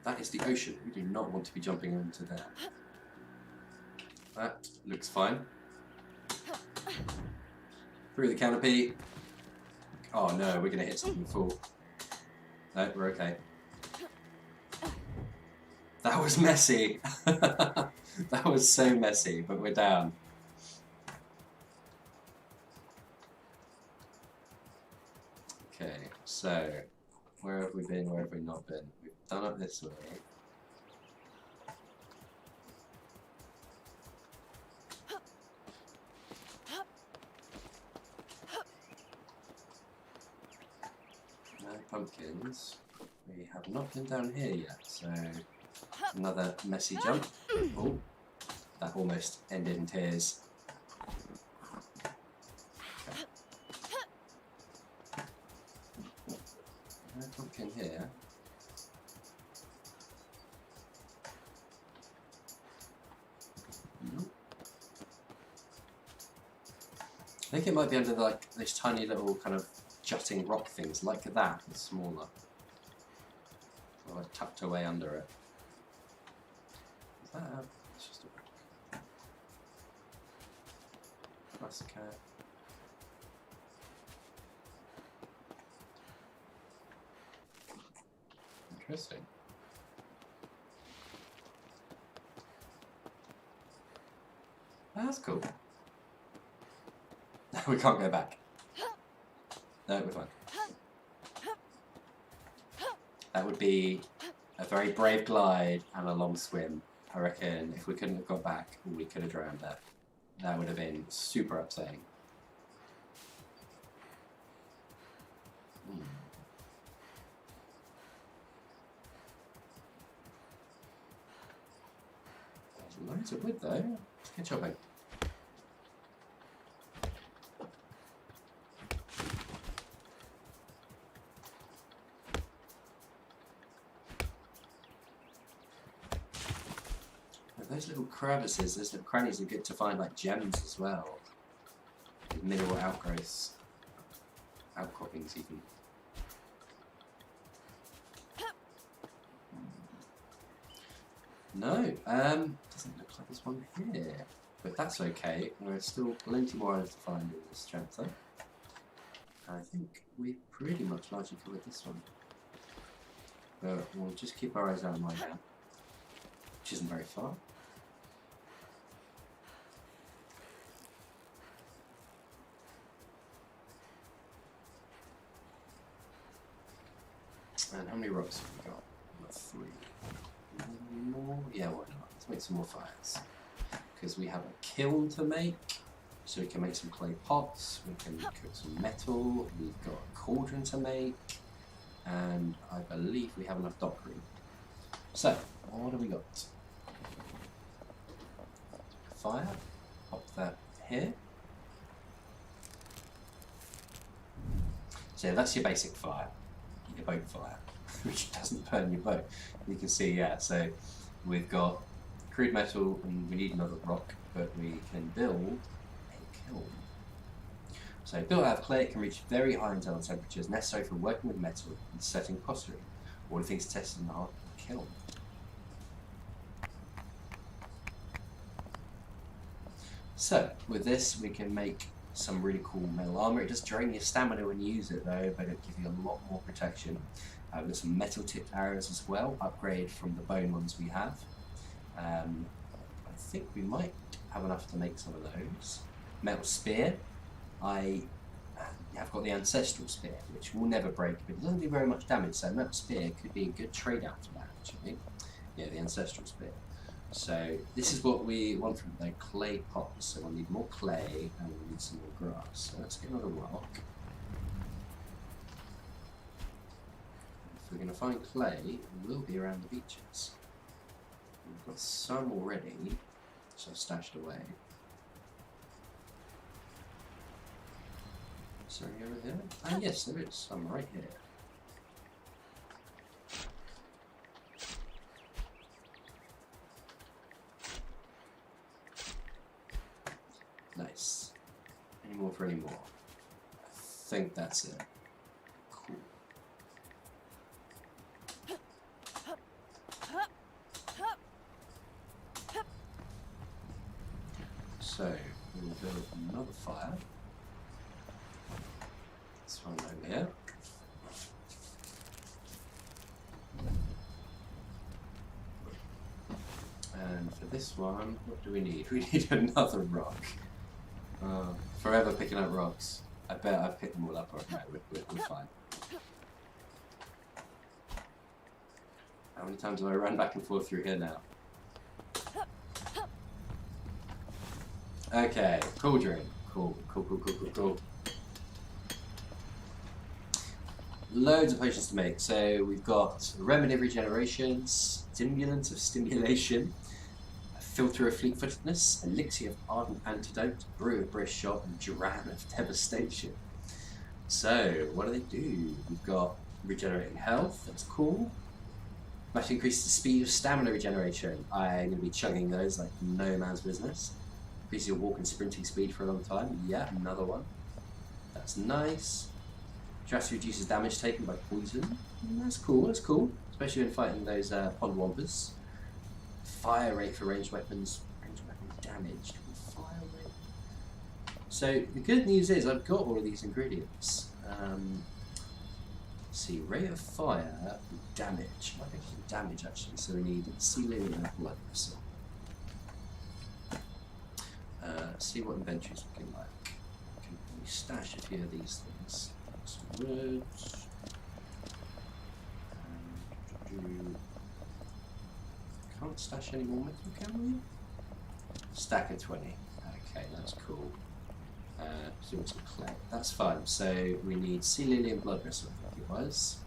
That is the ocean. We do not want to be jumping into there. That looks fine. Through the canopy. Oh no, we're going to hit something full. No, we're okay. That was messy. That was so messy, but we're down. Okay, so where have we been, where have we not been? We've done up this way. No pumpkins. We have not been down here yet, so another messy jump. Oh, that almost ended in tears. Okay. No pumpkin here. I think it might be under like this tiny little kind of jutting rock things like that, but smaller. Or like tucked away under it. Is that a... It's just a rock. Plus cat. Interesting. That's cool. We can't go back. No, we're fine. That would be a very brave glide and a long swim. I reckon if we couldn't have got back, we could have drowned there. That would have been super upsetting. There's loads of wood though. Let's get chopping. Those little crevices, those little crannies are good to find like gems as well. Mineral outgrowths. Outcroppings even. No, doesn't look like there's one here. But that's okay, there's still plenty more items to find in this chapter. I think we've pretty much largely covered this one. But we'll just keep our eyes out on mine now. Which isn't very far. And how many rocks have we got? We've got 3. More? Yeah, why not? Let's make some more fires. Because we have a kiln to make, so we can make some clay pots, we can cook some metal, we've got a cauldron to make, and I believe we have enough dock room. So, what have we got? Fire, pop that here. So that's your basic fire, your boat fire, which doesn't burn your boat. You can see, yeah, so we've got crude metal and we need another rock, but we can build a kiln. So built out of clay, it can reach very high internal temperatures necessary for working with metal and setting pottery. All the things tested in the heart of the kiln. So with this we can make some really cool metal armor. It does drain your stamina when you use it though, but it'll give you a lot more protection. We've got some metal tipped arrows as well, upgrade from the bone ones we have. I think we might have enough to make some of those. Metal spear. I have got the ancestral spear, which will never break, but it doesn't do very much damage, so metal spear could be a good trade out for that actually. Yeah, the ancestral spear. So this is what we want from the clay pots. So we'll need more clay and we'll need some more grass. So let's get another rock. If we're going to find clay, it will be around the beaches. We've got some already, so I've stashed away. Is there any over here? Ah yes, there is some right here. Nice. Any more for any more? I think that's it. Cool. So, we'll build another fire. This one over here. And for this one, what do we need? We need another rock. Forever picking up rocks. I bet I've picked them all up. Okay, we're fine. How many times have I run back and forth through here now? Okay, cauldron. Cool. Loads of potions to make. So we've got remedy of regeneration, stimulant of stimulation, filter of fleet-footedness, elixir of ardent antidote, brew of brisk shot, and dram of devastation. So what do? We've got regenerating health. That's cool. Might increase the speed of stamina regeneration. I'm going to be chugging those like no man's business. Increase your walk and sprinting speed for a long time. Yeah, another one. That's nice. Drastically reduces damage taken by poison. That's cool, especially when fighting those pond wampers. Fire rate for ranged weapons damaged with fire rate. So the good news is I've got all of these ingredients. Let's see, rate of fire with damage. Might be some damage actually, so we need ceiling and blood vessel. See what inventories we can like. Can we stash a few of these things? Some wood. Can't stash any more metal, can we? Stack of 20. Okay, that's cool. So what's some clay? That's fine. So we need sea lily and blood vessel, I think it was.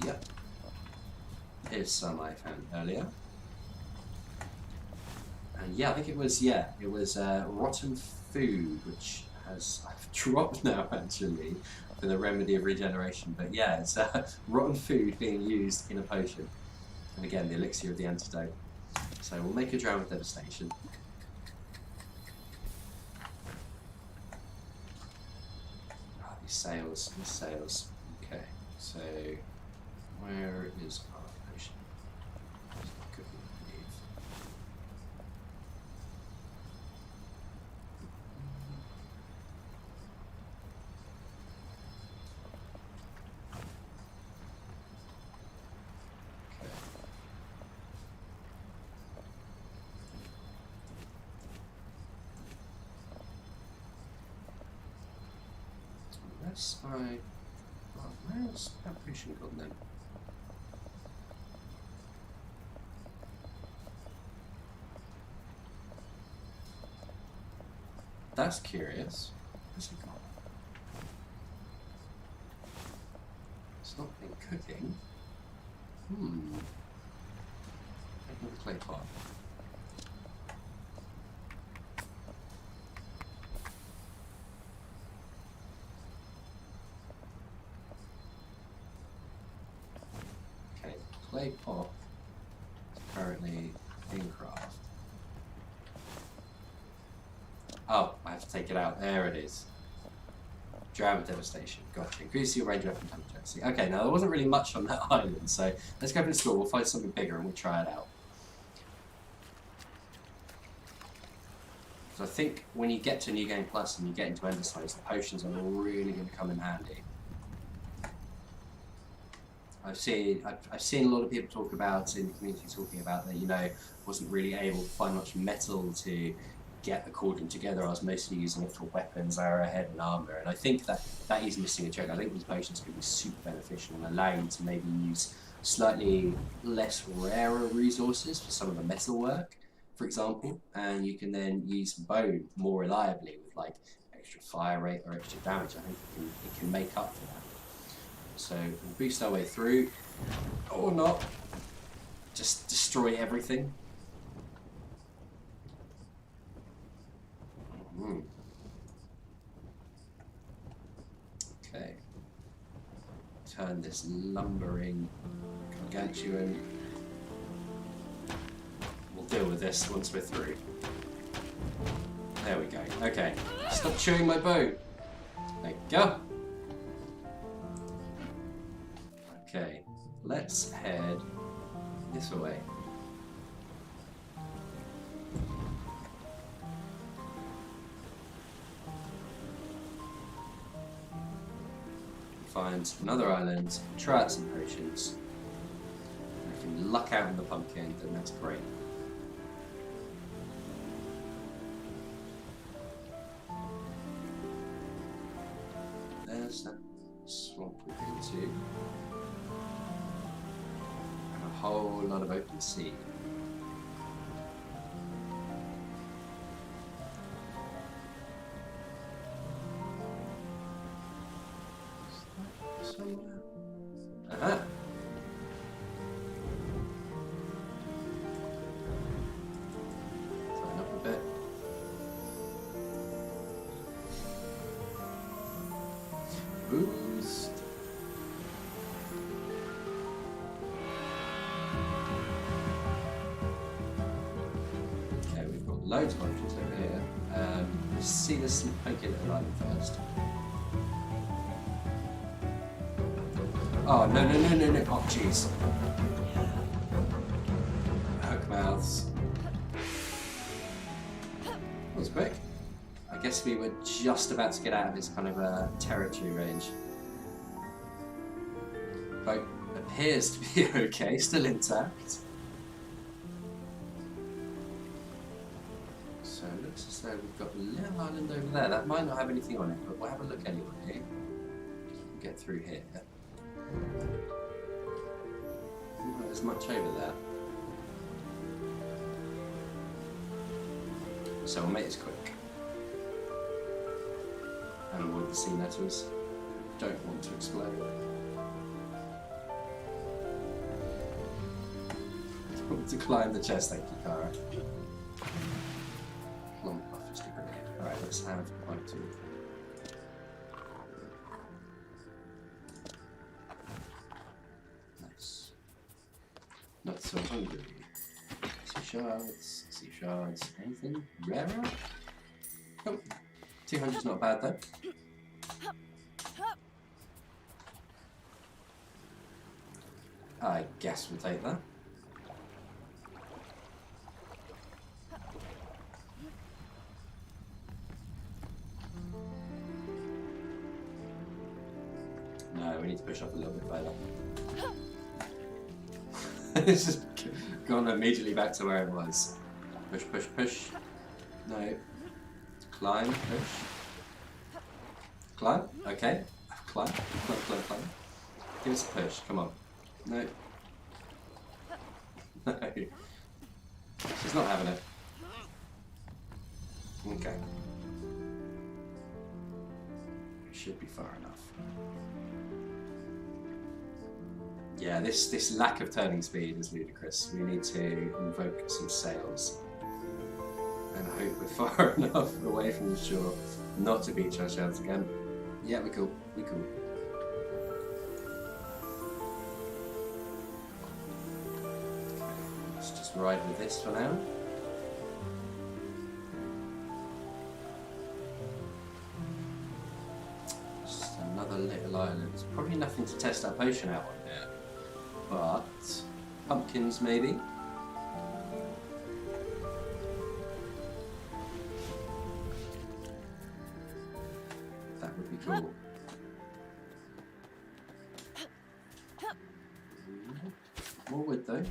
Yep. Here's some I found earlier. And yeah, I think it was, rotten food, which has I've dropped now actually for the remedy of regeneration. But yeah, it's rotten food being used in a potion. And again, the elixir of the antidote. So we'll make a dram of devastation. Ah, these sails. Okay, so where is our potion? Could we leave? Unless I Oh, where's that potion gone then? That's curious. Where's it gone? It's not been cooking. Open the clay pot. Okay, clay pot is currently in craft. Oh, I have to take it out. There it is. Drought devastation. Gotcha. Increase your range of weapon damage. Okay, now there wasn't really much on that island, so let's go up in the store. We'll find something bigger and we'll try it out. So I think when you get to New Game Plus and you get into Ender Stones, the potions are really going to come in handy. I've seen a lot of people talk about in the community talking about that, you know, wasn't really able to find much metal to get the cauldron together. I was mostly using it for weapons, arrowhead and armor, and I think that is missing a trick. I think these potions could be super beneficial and allow you to maybe use slightly less rarer resources for some of the metal work, for example, and you can then use bone more reliably with like extra fire rate or extra damage. I think it can make up for that. So we'll boost our way through, or not, just destroy everything. Okay. Turn this lumbering gargantuan. We'll deal with this once we're through. There we go. Okay. Stop chewing my bow. There you go. Okay. Let's head this way. Find another island, try out some potions. And if we luck out on the pumpkin, then that's great. There's that swamp we've been to. And a whole lot of open sea. Aha! Climb up a bit. Boost. Okay, we've got loads of options over here. Let's see this funky little island first. Oh, no. Oh, jeez. Hook mouths. That was quick. I guess we were just about to get out of this kind of territory range. Boat appears to be okay, still intact. So it looks as though we've got a little island over there. That might not have anything on it, but we'll have a look anyway. Get through here. Not there's much over there. So we'll make this quick. And avoid the sea nettles. Don't want to explode. To climb the chest, thank you, Cara. Plump buffers to grenade. Alright, let's have one, two. Nice. Not so hungry. Sea shards. Anything rarer? Oh, 200's not bad though. I guess we'll take that. No, we need to push up a little bit further. It's just gone immediately back to where it was. Push, push, push. No. Climb, push. Climb, okay. Climb, climb, climb, climb. Give us a push, come on. No. No. She's not having it. Okay. It should be far enough. Yeah, this lack of turning speed is ludicrous. We need to invoke some sails. And I hope we're far enough away from the shore not to beach ourselves again. Yeah, we're cool. We're cool. Let's just ride with this for now. Just another little island. There's probably nothing to test our potion out on here. But pumpkins maybe. That would be cool. More wood though.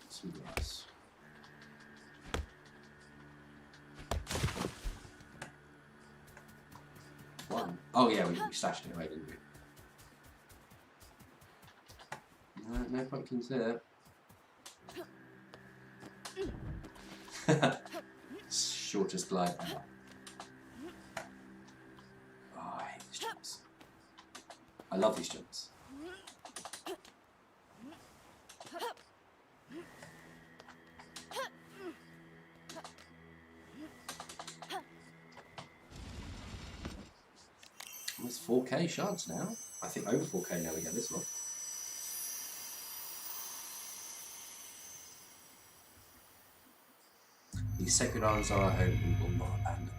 Some grass. One. Oh yeah, we stashed it away, didn't we? No pumpkins there. Shortest glide ever. Oh, I hate these jumps. I love these jumps. Almost 4k shards now. I think over 4k now we get this one. These sacred arms are our home, we will not abandon them.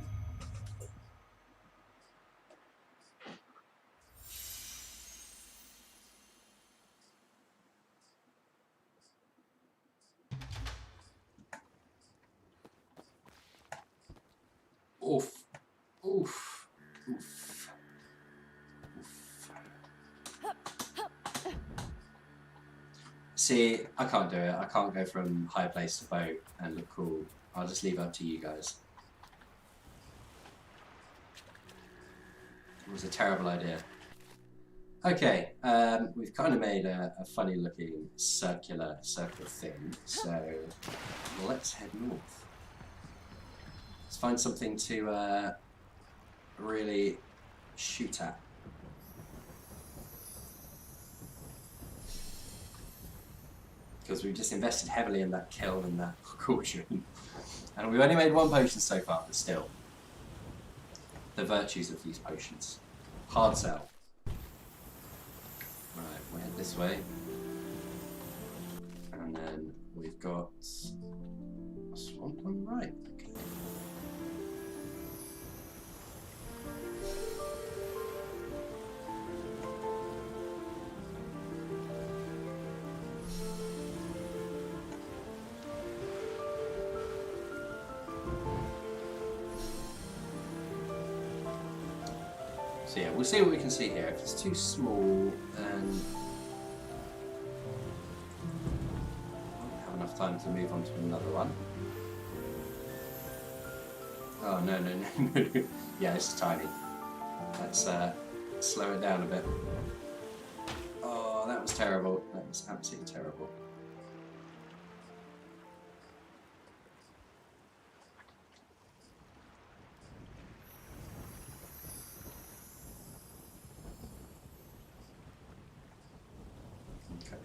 Oof. Oof. Oof. Oof. See, I can't do it. I can't go from high place to boat and look cool. I'll just leave it up to you guys. It was a terrible idea. Okay, we've kind of made a funny looking circular thing, so let's head north. Let's find something to really shoot at. Because we've just invested heavily in that kiln and that caution. And we've only made one potion so far, but still. The virtues of these potions. Hard sell. Right, we'll head this way. And then we've got a swamp on the right. Okay. So yeah, we'll see what we can see here. If it's too small, then I won't have enough time to move on to another one. Oh no, no, no, no. Yeah, it's tiny. Let's slow it down a bit. Oh, that was terrible. That was absolutely terrible. Okay.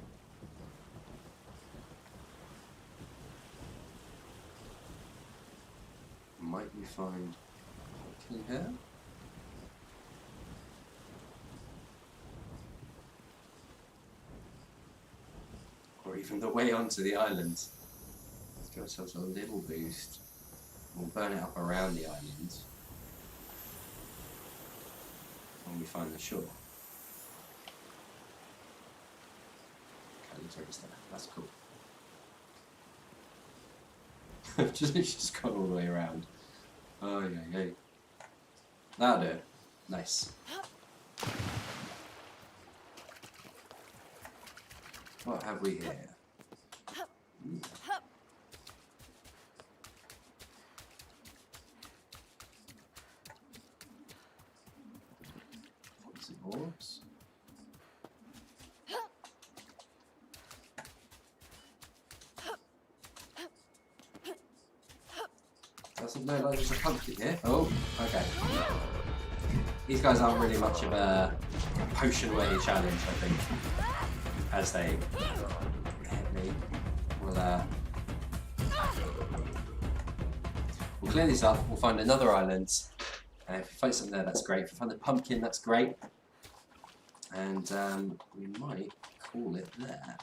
Might we find pumpkin here? Or even the way onto the island. Let's give ourselves a little boost. We'll burn it up around the island when we find the shore. Okay, looks like it's there. That's cool. It's just gone all the way around. Oh yeah, yeah. That'll do it. Nice. What have we here? What's Oops. Doesn't look like there's a pumpkin here. Oh, okay. These guys aren't really much of a potion worthy challenge, I think. As they hit me. We'll clear these up, we'll find another island. And if we find something there, that's great. If we find the pumpkin, that's great. And we might call it there.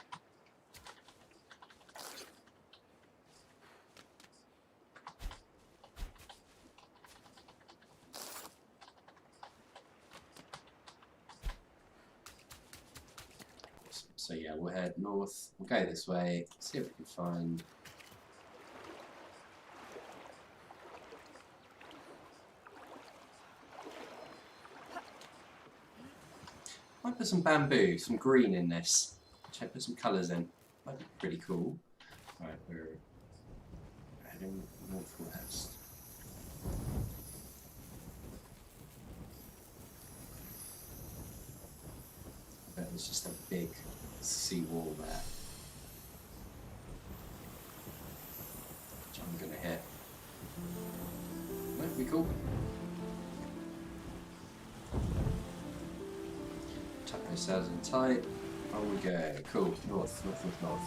So yeah, we'll head north, we'll go this way, see if we can find... Might put some bamboo, some green in this. Check, put some colours in. Might be pretty cool. Right, we're heading northwest. I bet there's just a big seawall there, which I'm gonna hit. Might be cool. Tuck ourselves in tight. On we go. Cool. North, north, north, north.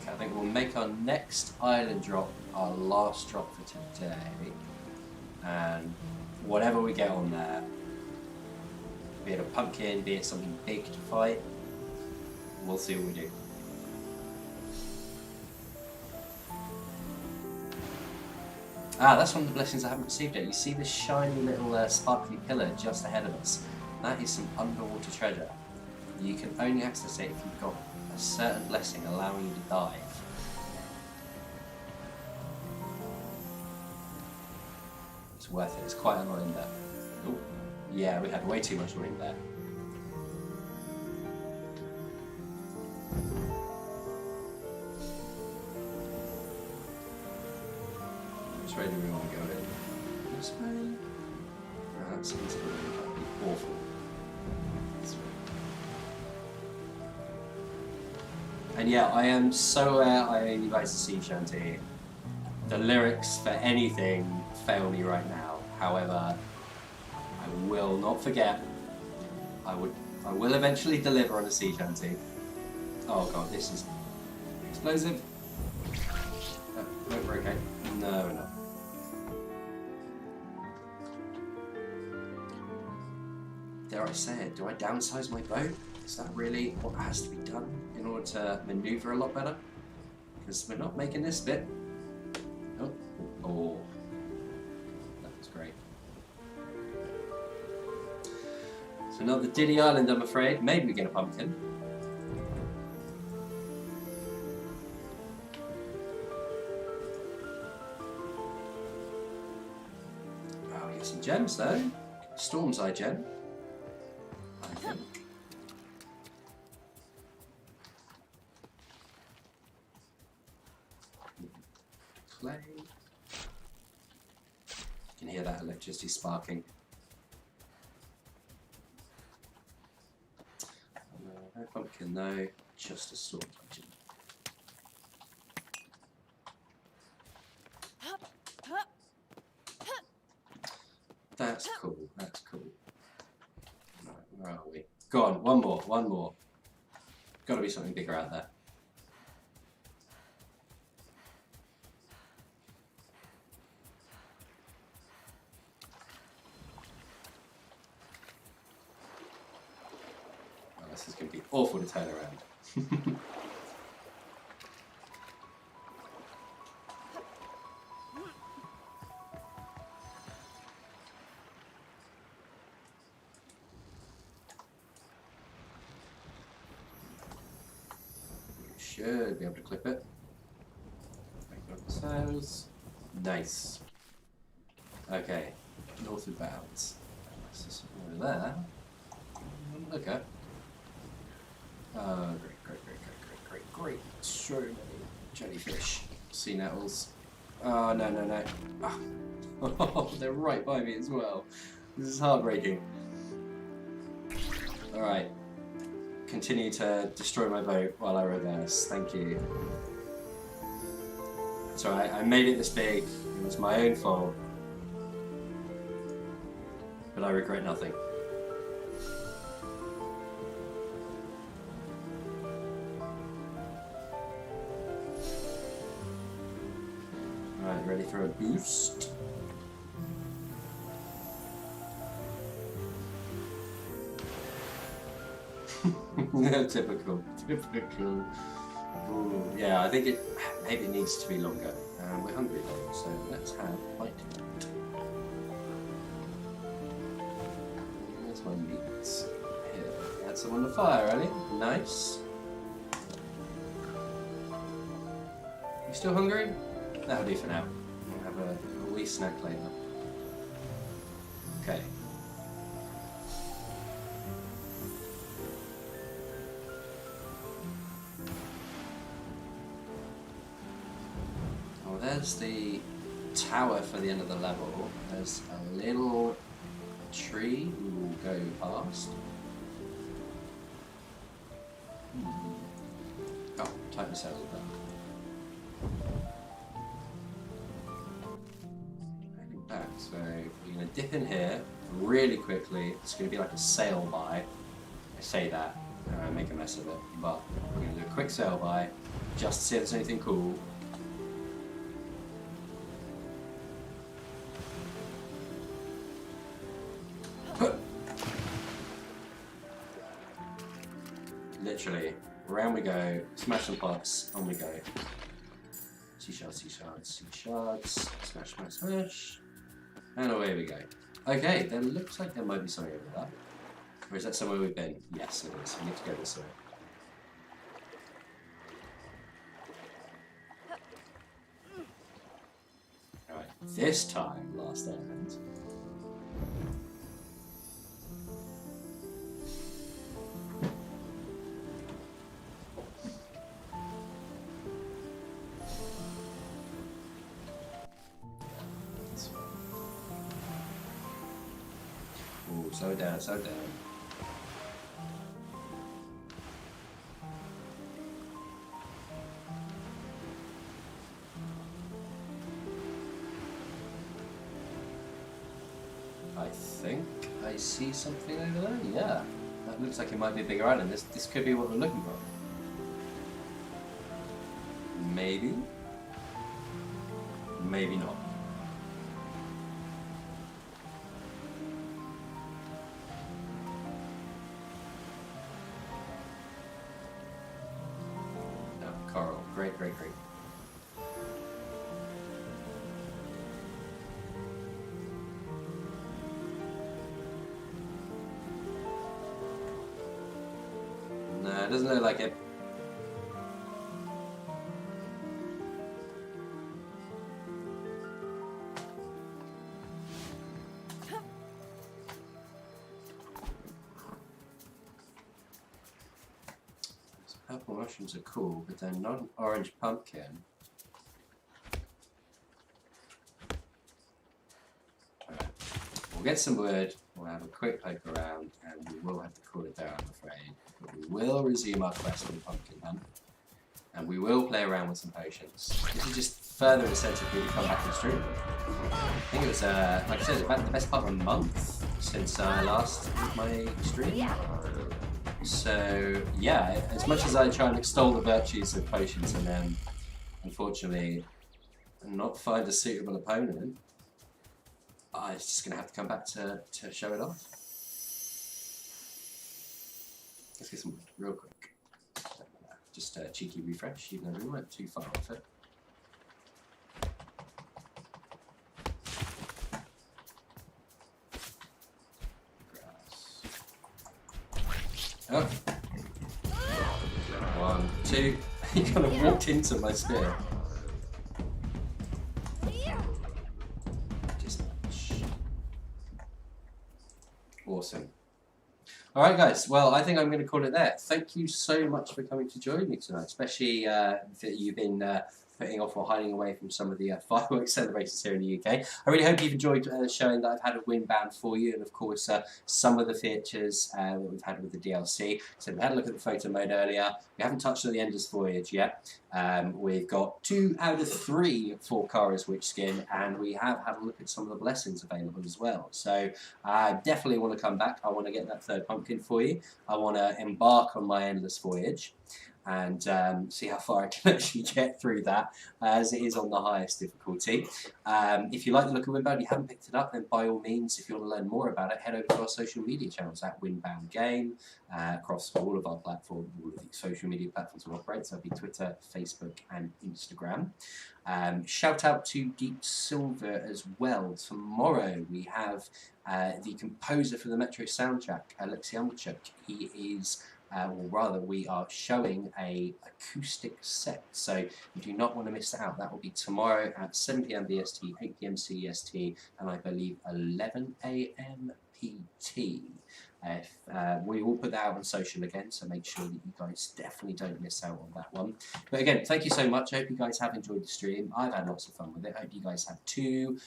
Okay, I think we'll make our next island drop our last drop for today. And whatever we get on there, be it a pumpkin, be it something big to fight, we'll see what we do. Ah, that's one of the blessings I haven't received yet. You see this shiny little sparkly pillar just ahead of us? That is some underwater treasure. You can only access it if you've got a certain blessing allowing you to dive. It's worth it. It's quite a lot in there. Oh, yeah, we had way too much wind there. Which way do we want to go in? This way? Oh, that seems to be awful. This way. And yeah, I am so aware I owe you guys a sea shanty. The lyrics for anything fail me right now. However, I will not forget. I will eventually deliver on a sea shanty. Oh god, this is explosive. Oh, no, we're okay. No, we're not. Dare I say it, do I downsize my boat? Is that really what has to be done in order to maneuver a lot better? Because we're not making this bit. Oh, oh, that was great. So another Diddy Island, I'm afraid. Maybe we get a pumpkin. Oh, we get some gems though. Storm's Eye gem. I think. Clay. You can hear that electricity sparking. No pumpkin, no, just a storm gem. That's cool, that's cool. Right, where are we? Go on, one more, one more. Gotta be something bigger out there. Oh, this is gonna be awful to turn around. Should be able to clip it. Make up the sails. Nice. Okay, northward bounds. This is over there. Look at. Oh, great, great, great, great, great, great, great. So many jellyfish. Sea nettles. Oh, no, no, no. Oh, they're right by me as well. This is heartbreaking. Alright. Continue to destroy my boat while I reverse. Thank you. It's alright, I made it this big. It was my own fault. But I regret nothing. Alright, ready for a boost? Typical. Ooh, yeah, I think maybe it needs to be longer. We're hungry though, so let's have a bite. There's my meats. Here, add some on the fire, Ellie. Nice. You still hungry? That'll do for now. We'll have a wee snack later. Okay. Oh, there's the tower for the end of the level. There's a little tree we will go past. Oh, type this out a little bit. Back. So we're going to dip in here really quickly. It's going to be like a sail by. I say that and I make a mess of it, but we're going to do a quick sail by just to see if there's anything cool. Literally, around we go, smash some pots, on we go. Sea shards, sea shards, sea shards, smash, smash, smash. And away we go. Okay, there looks like there might be something over there. Or is that somewhere we've been? Yes, it is. We need to go this way. Alright, this time, last element. Slow down, slow down. I think I see something over there. Yeah, that looks like it might be a bigger island. This could be what we're looking for. Maybe. Maybe not. Coral. Great, great, great. Nah, it doesn't look like it. Purple mushrooms are cool, but they're not an orange pumpkin. Alright. We'll get some wood, we'll have a quick poke around, and we will have to call it there, I'm afraid. But we will resume our quest for the pumpkin hunt, and we will play around with some potions. This is just further incentive for me to come back and stream. I think it was, like I said, about the best part of a month since I last did my stream. So yeah, as much as I try and extol the virtues of potions and then unfortunately not find a suitable opponent, I'm just going to have to come back to show it off. Let's get some wood real quick. Just a cheeky refresh, even though we weren't too far off it. Oh. 1, 2. He kind of walked into my spear. Just awesome. Alright guys, well I think I'm going to call it there. Thank you so much for coming to join me tonight, especially that you've been putting off or hiding away from some of the fireworks celebrations here in the UK. I really hope you've enjoyed showing that I've had a Windbound for you, and of course some of the features that we've had with the DLC. So we had a look at the photo mode earlier. We haven't touched on the Ender's Voyage yet. We've got 2 out of 3 for Kara's Witch Skin, and we have had a look at some of the blessings available as well. So I definitely want to come back. I want to get that 3rd pumpkin for you. I want to embark on my Endless Voyage and see how far I can actually get through that, as it is on the highest difficulty. If you like the look of Windbound, you haven't picked it up, then by all means, if you want to learn more about it, head over to our social media channels at Windbound Game, across all of our platforms, all of the social media platforms we operate, so that'll be Twitter, Facebook and Instagram. Shout out to Deep Silver as well. Tomorrow we have the composer for the Metro soundtrack, Alexei Umchuk. He is or rather we are showing a acoustic set, so you do not want to miss that out. That will be tomorrow at 7 PM BST, 8 PM CEST, and I believe 11 AM PT. We will put that out on social again, so make sure that you guys definitely don't miss out on that one. But again, thank you so much. I hope you guys have enjoyed the stream. I've had lots of fun with it. I hope you guys have too.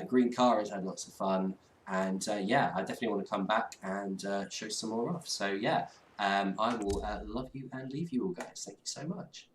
Green Car has had lots of fun. And yeah, I definitely want to come back and show some more off. So yeah, I will love you and leave you all, guys. Thank you so much.